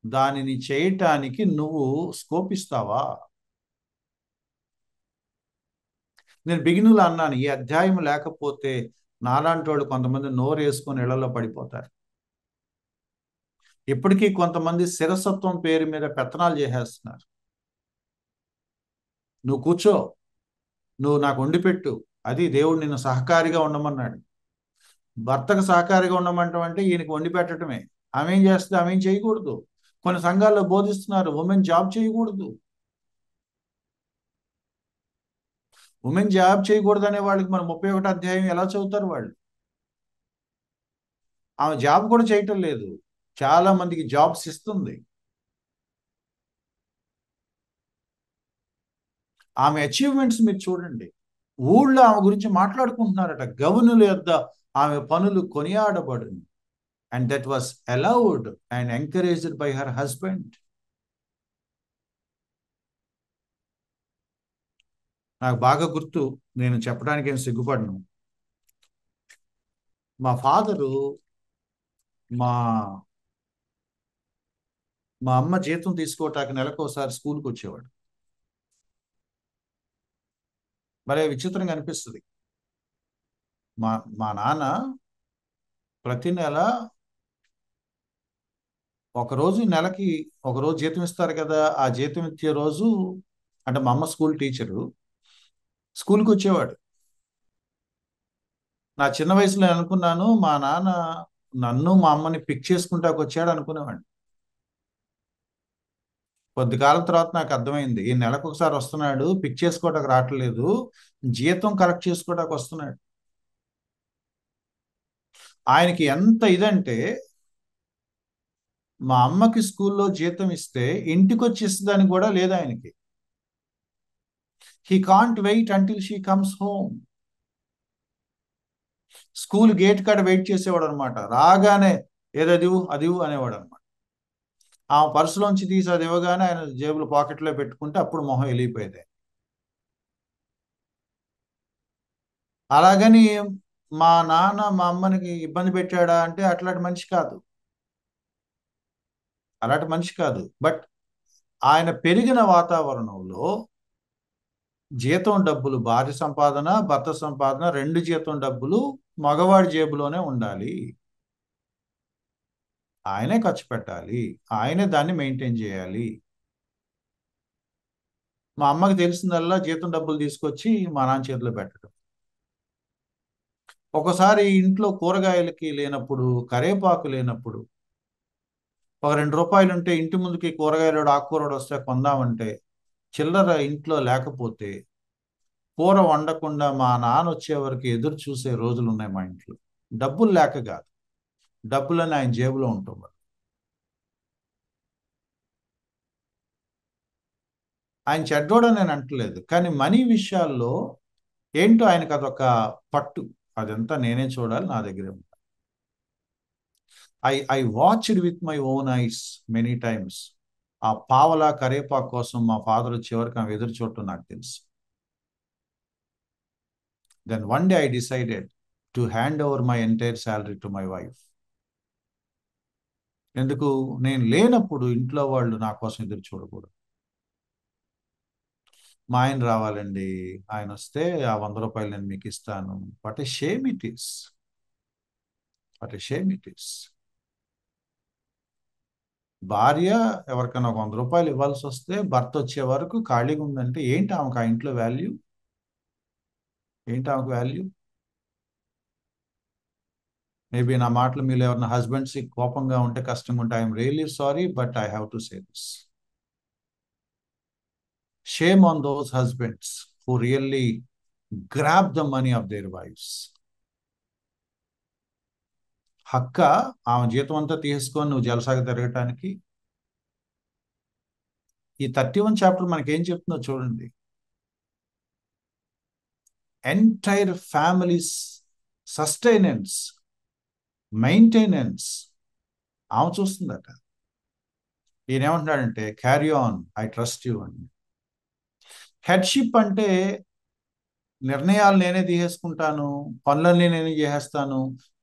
Speaker 1: దానిని చేయటానికి నువ్వు scope ఇస్తావా? నేను బిగినింగ్లో అన్నాను, ఈ అధ్యాయం లేకపోతే నాలాంటి వాళ్ళు కొంతమంది నోరు వేసుకొని ఇళ్లలో పడిపోతారు. ఇప్పటికీ కొంతమంది శిరసత్వం పేరు మీద పెత్తనాలు చేసేస్తున్నారు. నువ్వు కూర్చో, నువ్వు నాకు వండి పెట్టు, అది దేవుడు నిన్ను సహకారిగా ఉండమన్నాడు. భర్తకు సహకారిగా ఉండమంటాం అంటే ఈయనకి వండి పెట్టడమే. ఆమె ఏం చేస్తుంది, ఆమె ఏం చేయకూడదు. కొన్ని సంఘాల్లో బోధిస్తున్నారు ఉమెన్ జాబ్ చేయకూడదు. ఉమెన్ జాబ్ చేయకూడదు అనే వాళ్ళకి మన 31 అధ్యాయం ఎలా చదువుతారు వాళ్ళు? ఆమె జాబ్ కూడా చేయటం లేదు, చాలా మందికి జాబ్స్ ఇస్తుంది. ఆమె అచీవ్మెంట్స్ మీరు చూడండి. ఊళ్ళో ఆమె గురించి మాట్లాడుకుంటున్నారట. గవర్నుల యొద్ద ఆమె పనులు కొనియాడబడును. And that was allowed and encouraged by her husband. నాకు బాగా గుర్తు, నేను చెప్పడానికి ఏం సిగ్గుపడను. మా ఫాదరు మా మా అమ్మ జీతం తీసుకోవటానికి నెలకు ఒకసారి స్కూల్కి వచ్చేవాడు. భలే విచిత్రంగా అనిపిస్తుంది. మా మా నాన్న ప్రతి నెల ఒకరోజు, నెలకి ఒకరోజు జీతం ఇస్తారు కదా, ఆ జీతం ఇచ్చే రోజు, అంటే మా అమ్మ స్కూల్ టీచరు, స్కూల్కి వచ్చేవాడు. నా చిన్న వయసులో నేను అనుకున్నాను మా నాన్న నన్ను మా అమ్మని పిక్ చేసుకుంటాకు వచ్చాడు అనుకునేవాడిని. కొద్ది కాలం తర్వాత నాకు అర్థమైంది, ఈ నెలకు ఒకసారి వస్తున్నాడు, పిక్ చేసుకోవడానికి రావట్లేదు, జీతం కలెక్ట్ చేసుకోవడానికి వస్తున్నాడు. ఆయనకి ఎంత ఇదంటే, మా అమ్మకి స్కూల్లో జీతం ఇస్తే ఇంటికి వచ్చి ఇస్తుందని కూడా లేదు ఆయనకి. He can't wait until she comes home. School gate కాడ వెయిట్ చేసేవాడు అనమాట. రాగానే ఏదదివు అదివు అనేవాడు అనమాట. ఆ పర్సులోంచి తీసి అది ఇవ్వగానే ఆయన జేబులు పాకెట్లో పెట్టుకుంటే అప్పుడు మొహం వెలిగిపోయేది. అలాగని మా నాన్న మా అమ్మనికి ఇబ్బంది పెట్టాడా అంటే అట్లాంటి మనిషి కాదు, అలాంటి మనిషి కాదు. బట్ ఆయన పెరిగిన వాతావరణంలో జీతం డబ్బులు, భార్య సంపాదన భర్త సంపాదన రెండు జీతం డబ్బులు మగవాడి జేబులోనే ఉండాలి. ఆయనే ఖర్చు పెట్టాలి, ఆయనే దాన్ని మెయింటైన్ చేయాలి. మా అమ్మకి తెలిసిందల్లా జీతం డబ్బులు తీసుకొచ్చి మా నాన్న చేతిలో పెట్టడం. ఒకసారి ఇంట్లో కూరగాయలకి లేనప్పుడు, కరేపాకు లేనప్పుడు, ఒక ₹2 ఉంటే ఇంటి ముందుకి కూరగాయలు ఆకుకూరడు వస్తే కొందామంటే చిల్లర ఇంట్లో లేకపోతే కూర వండకుండా మా నాన్న వచ్చే వరకు ఎదురు చూసే రోజులు ఉన్నాయి మా ఇంట్లో. డబ్బులు లేక కాదు, డబ్బులని ఆయన జేబులో ఉంటుంది. ఆయన చెడ్డోడని నేను అంటలేదు, కానీ మనీ విషయాల్లో ఏంటో ఆయనకు అదొక పట్టు. అదంతా నేనే చూడాలి, నా దగ్గరే ఉంది. I watched with my own eyes many times. ఆ పావలా కరేపాకు కోసం మా ఫాదర్ వచ్చే వరకు ఆమె ఎదురు చూడటం నాకు తెలుసు. Then one day I decided to hand over my entire salary to my wife. ఎందుకు, నేను లేనప్పుడు ఇంట్లో వాళ్ళు నా కోసం ఎదురు చూడకూడదు. మా ఆయన రావాలండి, ఆయన వస్తే ఆ ₹100 నేను మీకు ఇస్తాను. What a shame it is, what a shame it is. భార్య ఎవరికైనా ఒక ₹100 ఇవ్వాల్సి వస్తే భర్త వచ్చే వరకు ఖాళీగా ఉందంటే ఏంటి ఆమెకు ఆ ఇంట్లో వాల్యూ, ఏంటి ఆమెకు వాల్యూ? మేబీ నా మాటలు మీరు ఎవరైనా హస్బెండ్స్ కోపంగా ఉంటే, కష్టంగా ఉంటే, I'm really sorry but I have to say this. Shame on those husbands who really grab the money of their wives. హక్క ఆమె జీతం అంతా తీసుకొని నువ్వు జలసాగా తిరగటానికి? ఈ 31 చాప్టర్ మనకి ఏం చెప్తుందో చూడండి. ఎంటైర్ ఫ్యామిలీస్ సస్టైనెన్స్, మెయింటెనెన్స్ ఆమె చూస్తుందట. ఈయన ఏమంటున్నాడంటే carry on, I trust you అని. హెడ్షిప్ అంటే నిర్ణయాలు నేనే తీసేసుకుంటాను, పనులన్నీ నేనే చేసేస్తాను,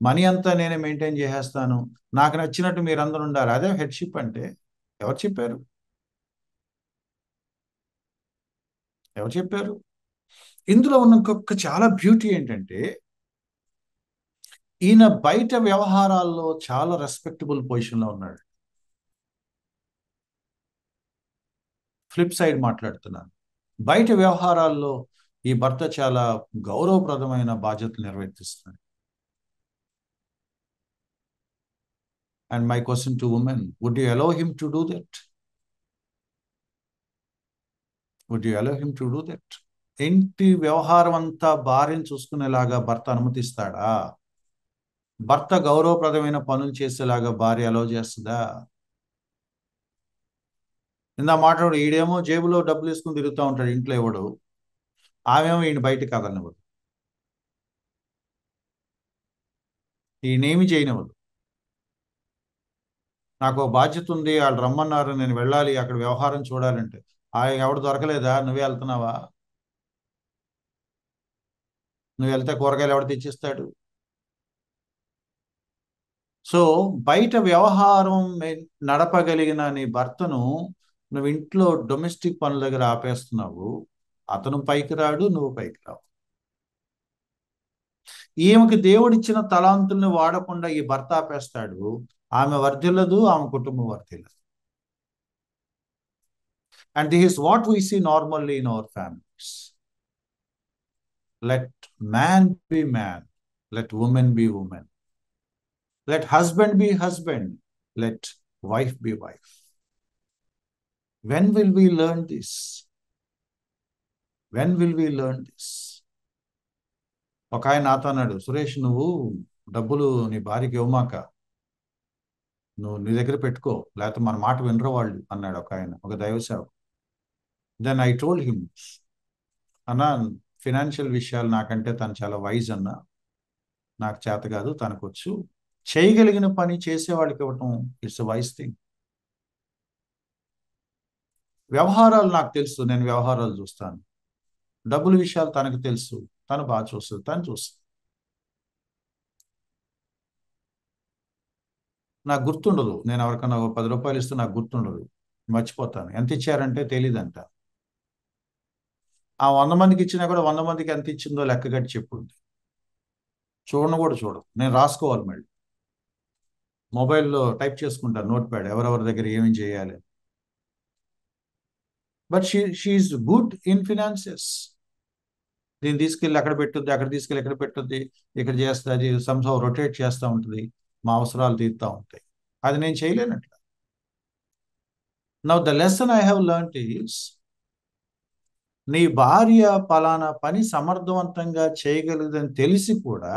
Speaker 1: మనీ అంతా నేనే మెయింటైన్ చేసేస్తాను, నాకు నచ్చినట్టు మీరందరూ ఉండాలి, అదే హెడ్షిప్ అంటే? ఎవరు చెప్పారు, ఎవరు చెప్పారు? ఇందులో ఉన్న ఇంకొక చాలా బ్యూటీ ఏంటంటే, ఈయన బయట వ్యవహారాల్లో చాలా రెస్పెక్టబుల్ పొజిషన్లో ఉన్నాడు. ఫ్లిప్ సైడ్ మాట్లాడుతున్నాను. బయట వ్యవహారాల్లో ఈ భర్త చాలా గౌరవప్రదమైన బాధ్యతలు నిర్వర్తిస్తున్నాడు. And my question to women, would you allow him to do that? Would you allow him to do that? ఇంటి వ్యవహారం అంతా భార్యను చూసుకునేలాగా భర్త అనుమతిస్తాడా? భర్త గౌరవప్రదమైన పనులు చేసేలాగా భార్య అలౌ చేస్తుందా? ఇందా మాట్లాడు, ఈడేమో జేబులో డబ్బులు వేసుకుని తిరుగుతూ ఉంటాడు, ఇంట్లో ఎవడు, ఆమెమో ఈయన బయటకు కదలనివ్వదు, ఈయనేమి చేయనివ్వదు. నాకు ఒక బాధ్యత ఉంది, వాళ్ళు రమ్మన్నారు, నేను వెళ్ళాలి, అక్కడ వ్యవహారం చూడాలంటే ఆయన ఎవడు దొరకలేదా, నువ్వే వెళ్తున్నావా? నువ్వు వెళ్తే కూరగాయలు ఎవడు తెచ్చిస్తాడు? సో బయట వ్యవహారం నడపగలిగిన నీ భర్తను నువ్వు ఇంట్లో డొమెస్టిక్ పనుల దగ్గర ఆపేస్తున్నావు. అతను పైకి రాడు, నువ్వు పైకి రావు. ఈమెకి దేవుడిచ్చిన తలాంతుల్ని వాడకుండా ఈ భర్త ఆపేస్తాడు. ఆమె వర్ధిల్లదు, ఆమె కుటుంబం వర్ధిల్లదు. And this is what we see normally in our families. Let man be man, let woman be woman, let husband be husband, let wife be wife. When will we learn this? When will we learn this? ఒక ఆయన నాతో అన్నాడు, సురేష్ నువ్వు డబ్బులు నీ భార్యకి ఇవ్వమాక, నువ్వు నీ దగ్గర పెట్టుకో, లేకపోతే మన మాట వినరు వాళ్ళు అన్నాడు ఒక ఆయన, ఒక దైవ సేవకుడు. దెన్ ఐ టోల్డ్ హిమ్, అన్నా ఫినాన్షియల్ విషయాలు నాకంటే తను చాలా వైజ్ అన్నా, నాకు చేత కాదు, తనకొచ్చు, చేయగలిగిన పని చేసేవాడికి ఇవ్వటం ఇట్స్ వైజ్ థింగ్. వ్యవహారాలు నాకు తెలుసు, నేను వ్యవహారాలు చూస్తాను. డబ్బుల విషయాలు తనకు తెలుసు, తను బాగా చూస్తుంది, తను చూస్తుంది. నాకు గుర్తుండదు, నేను ఎవరికన్నా ఒక 10 రూపాయలు ఇస్తే నాకు గుర్తుండదు, మర్చిపోతాను. ఎంత ఇచ్చారంటే తెలియదంట. ఆ 100 మందికి ఇచ్చినా కూడా 100 మందికి ఎంత ఇచ్చిందో లెక్క కట్టి చెప్పుంది. చూడను కూడా చూడదు, నేను రాసుకోవాలి, మళ్ళీ మొబైల్లో టైప్ చేసుకుంటాను నోట్ ప్యాడ్, ఎవరెవరి దగ్గర ఏమేమి చేయాలి. But she is good in finances. దీన్ని తీసుకెళ్ళి అక్కడ పెట్టుద్ది, అక్కడ తీసుకెళ్ళి ఎక్కడ పెట్టుద్ది, ఇక్కడ చేస్తుంది, సంహవ్ రొటేట్ చేస్తూ ఉంటుంది, మా అవసరాలు తీరుతూ ఉంటాయి. అది నేను చేయలేనట్ల. Now the lesson I have learned is, నీ భార్య పలానా పని సమర్థవంతంగా చేయగలదని తెలిసి కూడా,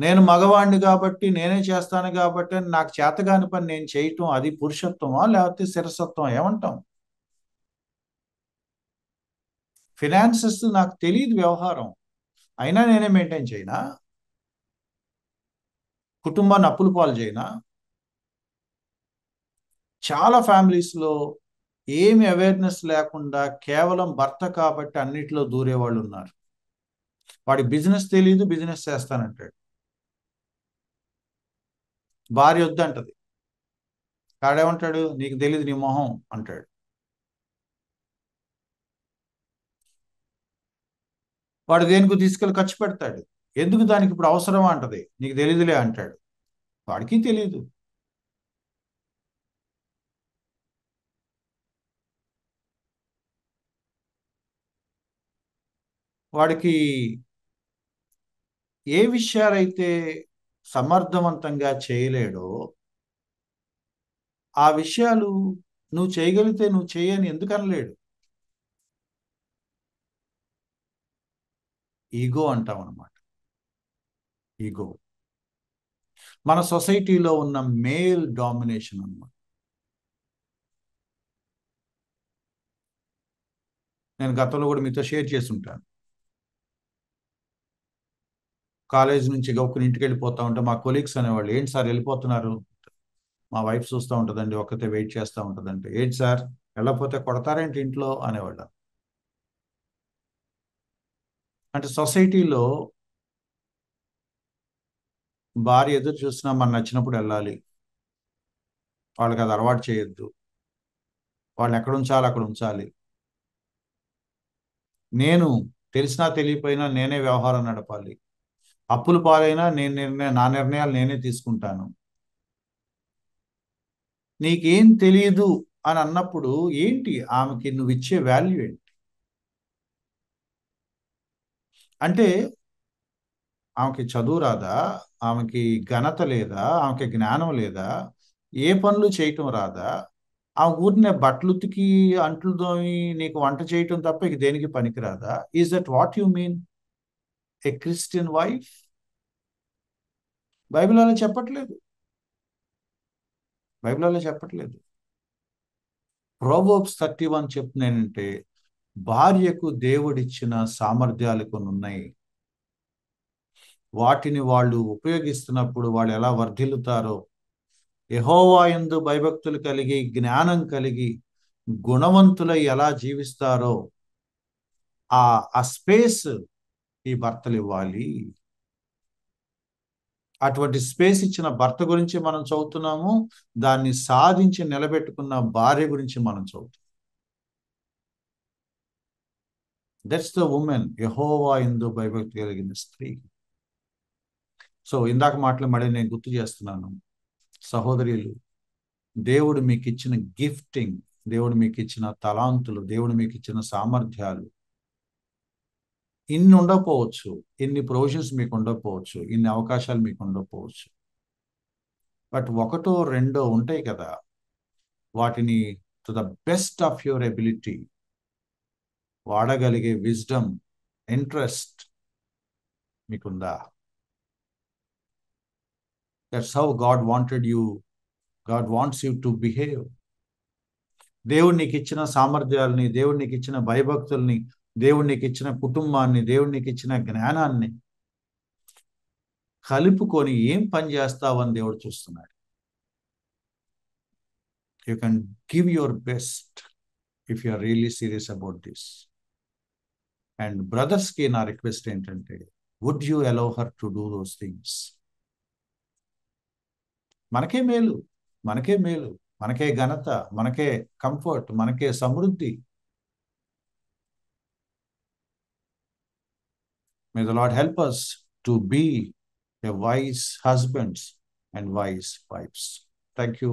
Speaker 1: నేను మగవాణ్ణి కాబట్టి నేనే చేస్తాను కాబట్టి నాకు చేతగాని పని నేను చేయటం, అది పురుషత్వమా లేకపోతే శిరసత్వం, ఏమంటాం? ఫినాన్సెస్ నాకు తెలియదు వ్యవహారం, అయినా నేనే మెయింటైన్ చేయనా? కుటుంబాన్ని అప్పుల పాలు చేయనా? చాలా ఫ్యామిలీస్లో ఏమి అవేర్నెస్ లేకుండా కేవలం భర్త కాబట్టి అన్నిట్లో దూరే వాళ్ళు ఉన్నారు. వాడి బిజినెస్ తెలియదు, బిజినెస్ చేస్తానంటాడు, భార్య వద్దంటది, కాడేమంటాడు, నీకు తెలియదు నీ మొహం అంటాడు. వాడు దేనికి తీసుకెళ్ళి ఖర్చు పెడతాడు, ఎందుకు దానికి ఇప్పుడు అవసరమా అంటది, నీకు తెలియదులే అంటాడు. వాడికి తెలియదు. వాడికి ఏ విషయాలైతే సమర్థవంతంగా చేయలేడో ఆ విషయాలు నువ్వు చేయగలిగితే నువ్వు చేయని ఎందుకు అనలేడు. ఈగో అంటాం అనమాట. ఈగో మన సొసైటీలో ఉన్న మేల్ డామినేషన్ అన్నమాట. నేను గతంలో కూడా మీతో షేర్ చేసి ఉంటాను. కాలేజ్ నుంచి గౌక్కుని ఇంటికి వెళ్ళిపోతా ఉంటే మా కొలీగ్స్ అనేవాళ్ళు, ఏంటి సార్ వెళ్ళిపోతున్నారు? మా వైఫ్ చూస్తూ ఉంటుందండి, ఒక్కతే వెయిట్ చేస్తూ ఉంటుందంటే, ఏంటి సార్ వెళ్ళకపోతే కొడతారేంటి ఇంట్లో అనేవాళ్ళు. అంటే సొసైటీలో భార్య ఎదురు చూసినా మనం నచ్చినప్పుడు వెళ్ళాలి, వాళ్ళకి అది అలవాటు చేయొద్దు, వాళ్ళని ఎక్కడ ఉంచాలి అక్కడ ఉంచాలి, నేను తెలిసినా తెలియపోయినా నేనే వ్యవహారం నడపాలి, అప్పులు పాలైనా నా నిర్ణయాలు నేనే తీసుకుంటాను, నీకేం తెలియదు అని అన్నప్పుడు ఏంటి ఆమెకి నువ్వు ఇచ్చే వాల్యూ ఏంటి? అంటే ఆమెకి చదువు రాదా? ఆమెకి ఘనత లేదా? ఆమెకి జ్ఞానం లేదా? ఏ పనులు చేయటం రాదా? ఆ ఊరినే బట్టలు ఉతికి అంట్లు తోమి నీకు వంట చేయటం తప్ప ఇక దేనికి పనికిరాదా? Is that what you mean a Christian wife? Bible అలా చెప్పట్లేదు. బైబిల్ అలా చెప్పట్లేదు. ప్రోవర్బ్స్ 31 చెప్తున్నానంటే భార్యకు దేవుడిచ్చిన సామర్థ్యాలు కొన్ని ఉన్నాయి. వాటిని వాళ్ళు ఉపయోగిస్తున్నప్పుడు వాళ్ళు ఎలా వర్ధిల్లుతారో, యెహోవా యందు భయభక్తులు కలిగి జ్ఞానం కలిగి గుణవంతులై ఎలా జీవిస్తారో ఆ ఆ స్పేస్ ఈ భర్తలు ఇవ్వాలి. అటువంటి స్పేస్ ఇచ్చిన భర్త గురించి మనం చదువుతున్నాము. దాన్ని సాధించి నిలబెట్టుకున్న భార్య గురించి మనం చదువుతాం. దట్స్ ద ఉమెన్, యెహోవా యందు భయభక్తి కలిగిన స్త్రీ. సో ఇందాక మాటలు మళ్ళీ నేను గుర్తు చేస్తున్నాను. సహోదరులు, దేవుడు మీకు ఇచ్చిన గిఫ్టింగ్, దేవుడు మీకు ఇచ్చిన తలాంతులు, దేవుడు మీకు ఇచ్చిన సామర్థ్యాలు ఇన్ని ఉండకపోవచ్చు, ఇన్ని ప్రొవిజన్స్ మీకు ఉండకపోవచ్చు, ఇన్ని అవకాశాలు మీకు ఉండకపోవచ్చు. బట్ ఒకటో రెండో ఉంటాయి కదా, వాటిని to the best of your ability వాడగలిగే విజ్డమ్, ఇంట్రెస్ట్ మీకుందా? That's how God wanted you, God wants you to behave. దేవుడు నీకు ఇచ్చిన సామర్థ్యాలని, దేవుడు నీకు ఇచ్చిన భయభక్తుల్ని, దేవుడు నీకు ఇచ్చిన కుటుంబాన్ని, దేవుడు నీకు ఇచ్చిన జ్ఞానాన్ని కలుపుకొని ఏం పని చేస్తావని దేవుడు చూస్తున్నాడు. You can give your best if you are really serious about this. And బ్రదర్స్కి నా రిక్వెస్ట్ ఏంటంటే, would you allow her to do those things? మనకే మేలు, మనకే మేలు, మనకే ఘనత, మనకే కంఫర్ట్, మనకే సమృద్ధి. May the Lord help us to be a wise husbands and wise wives. Thank you.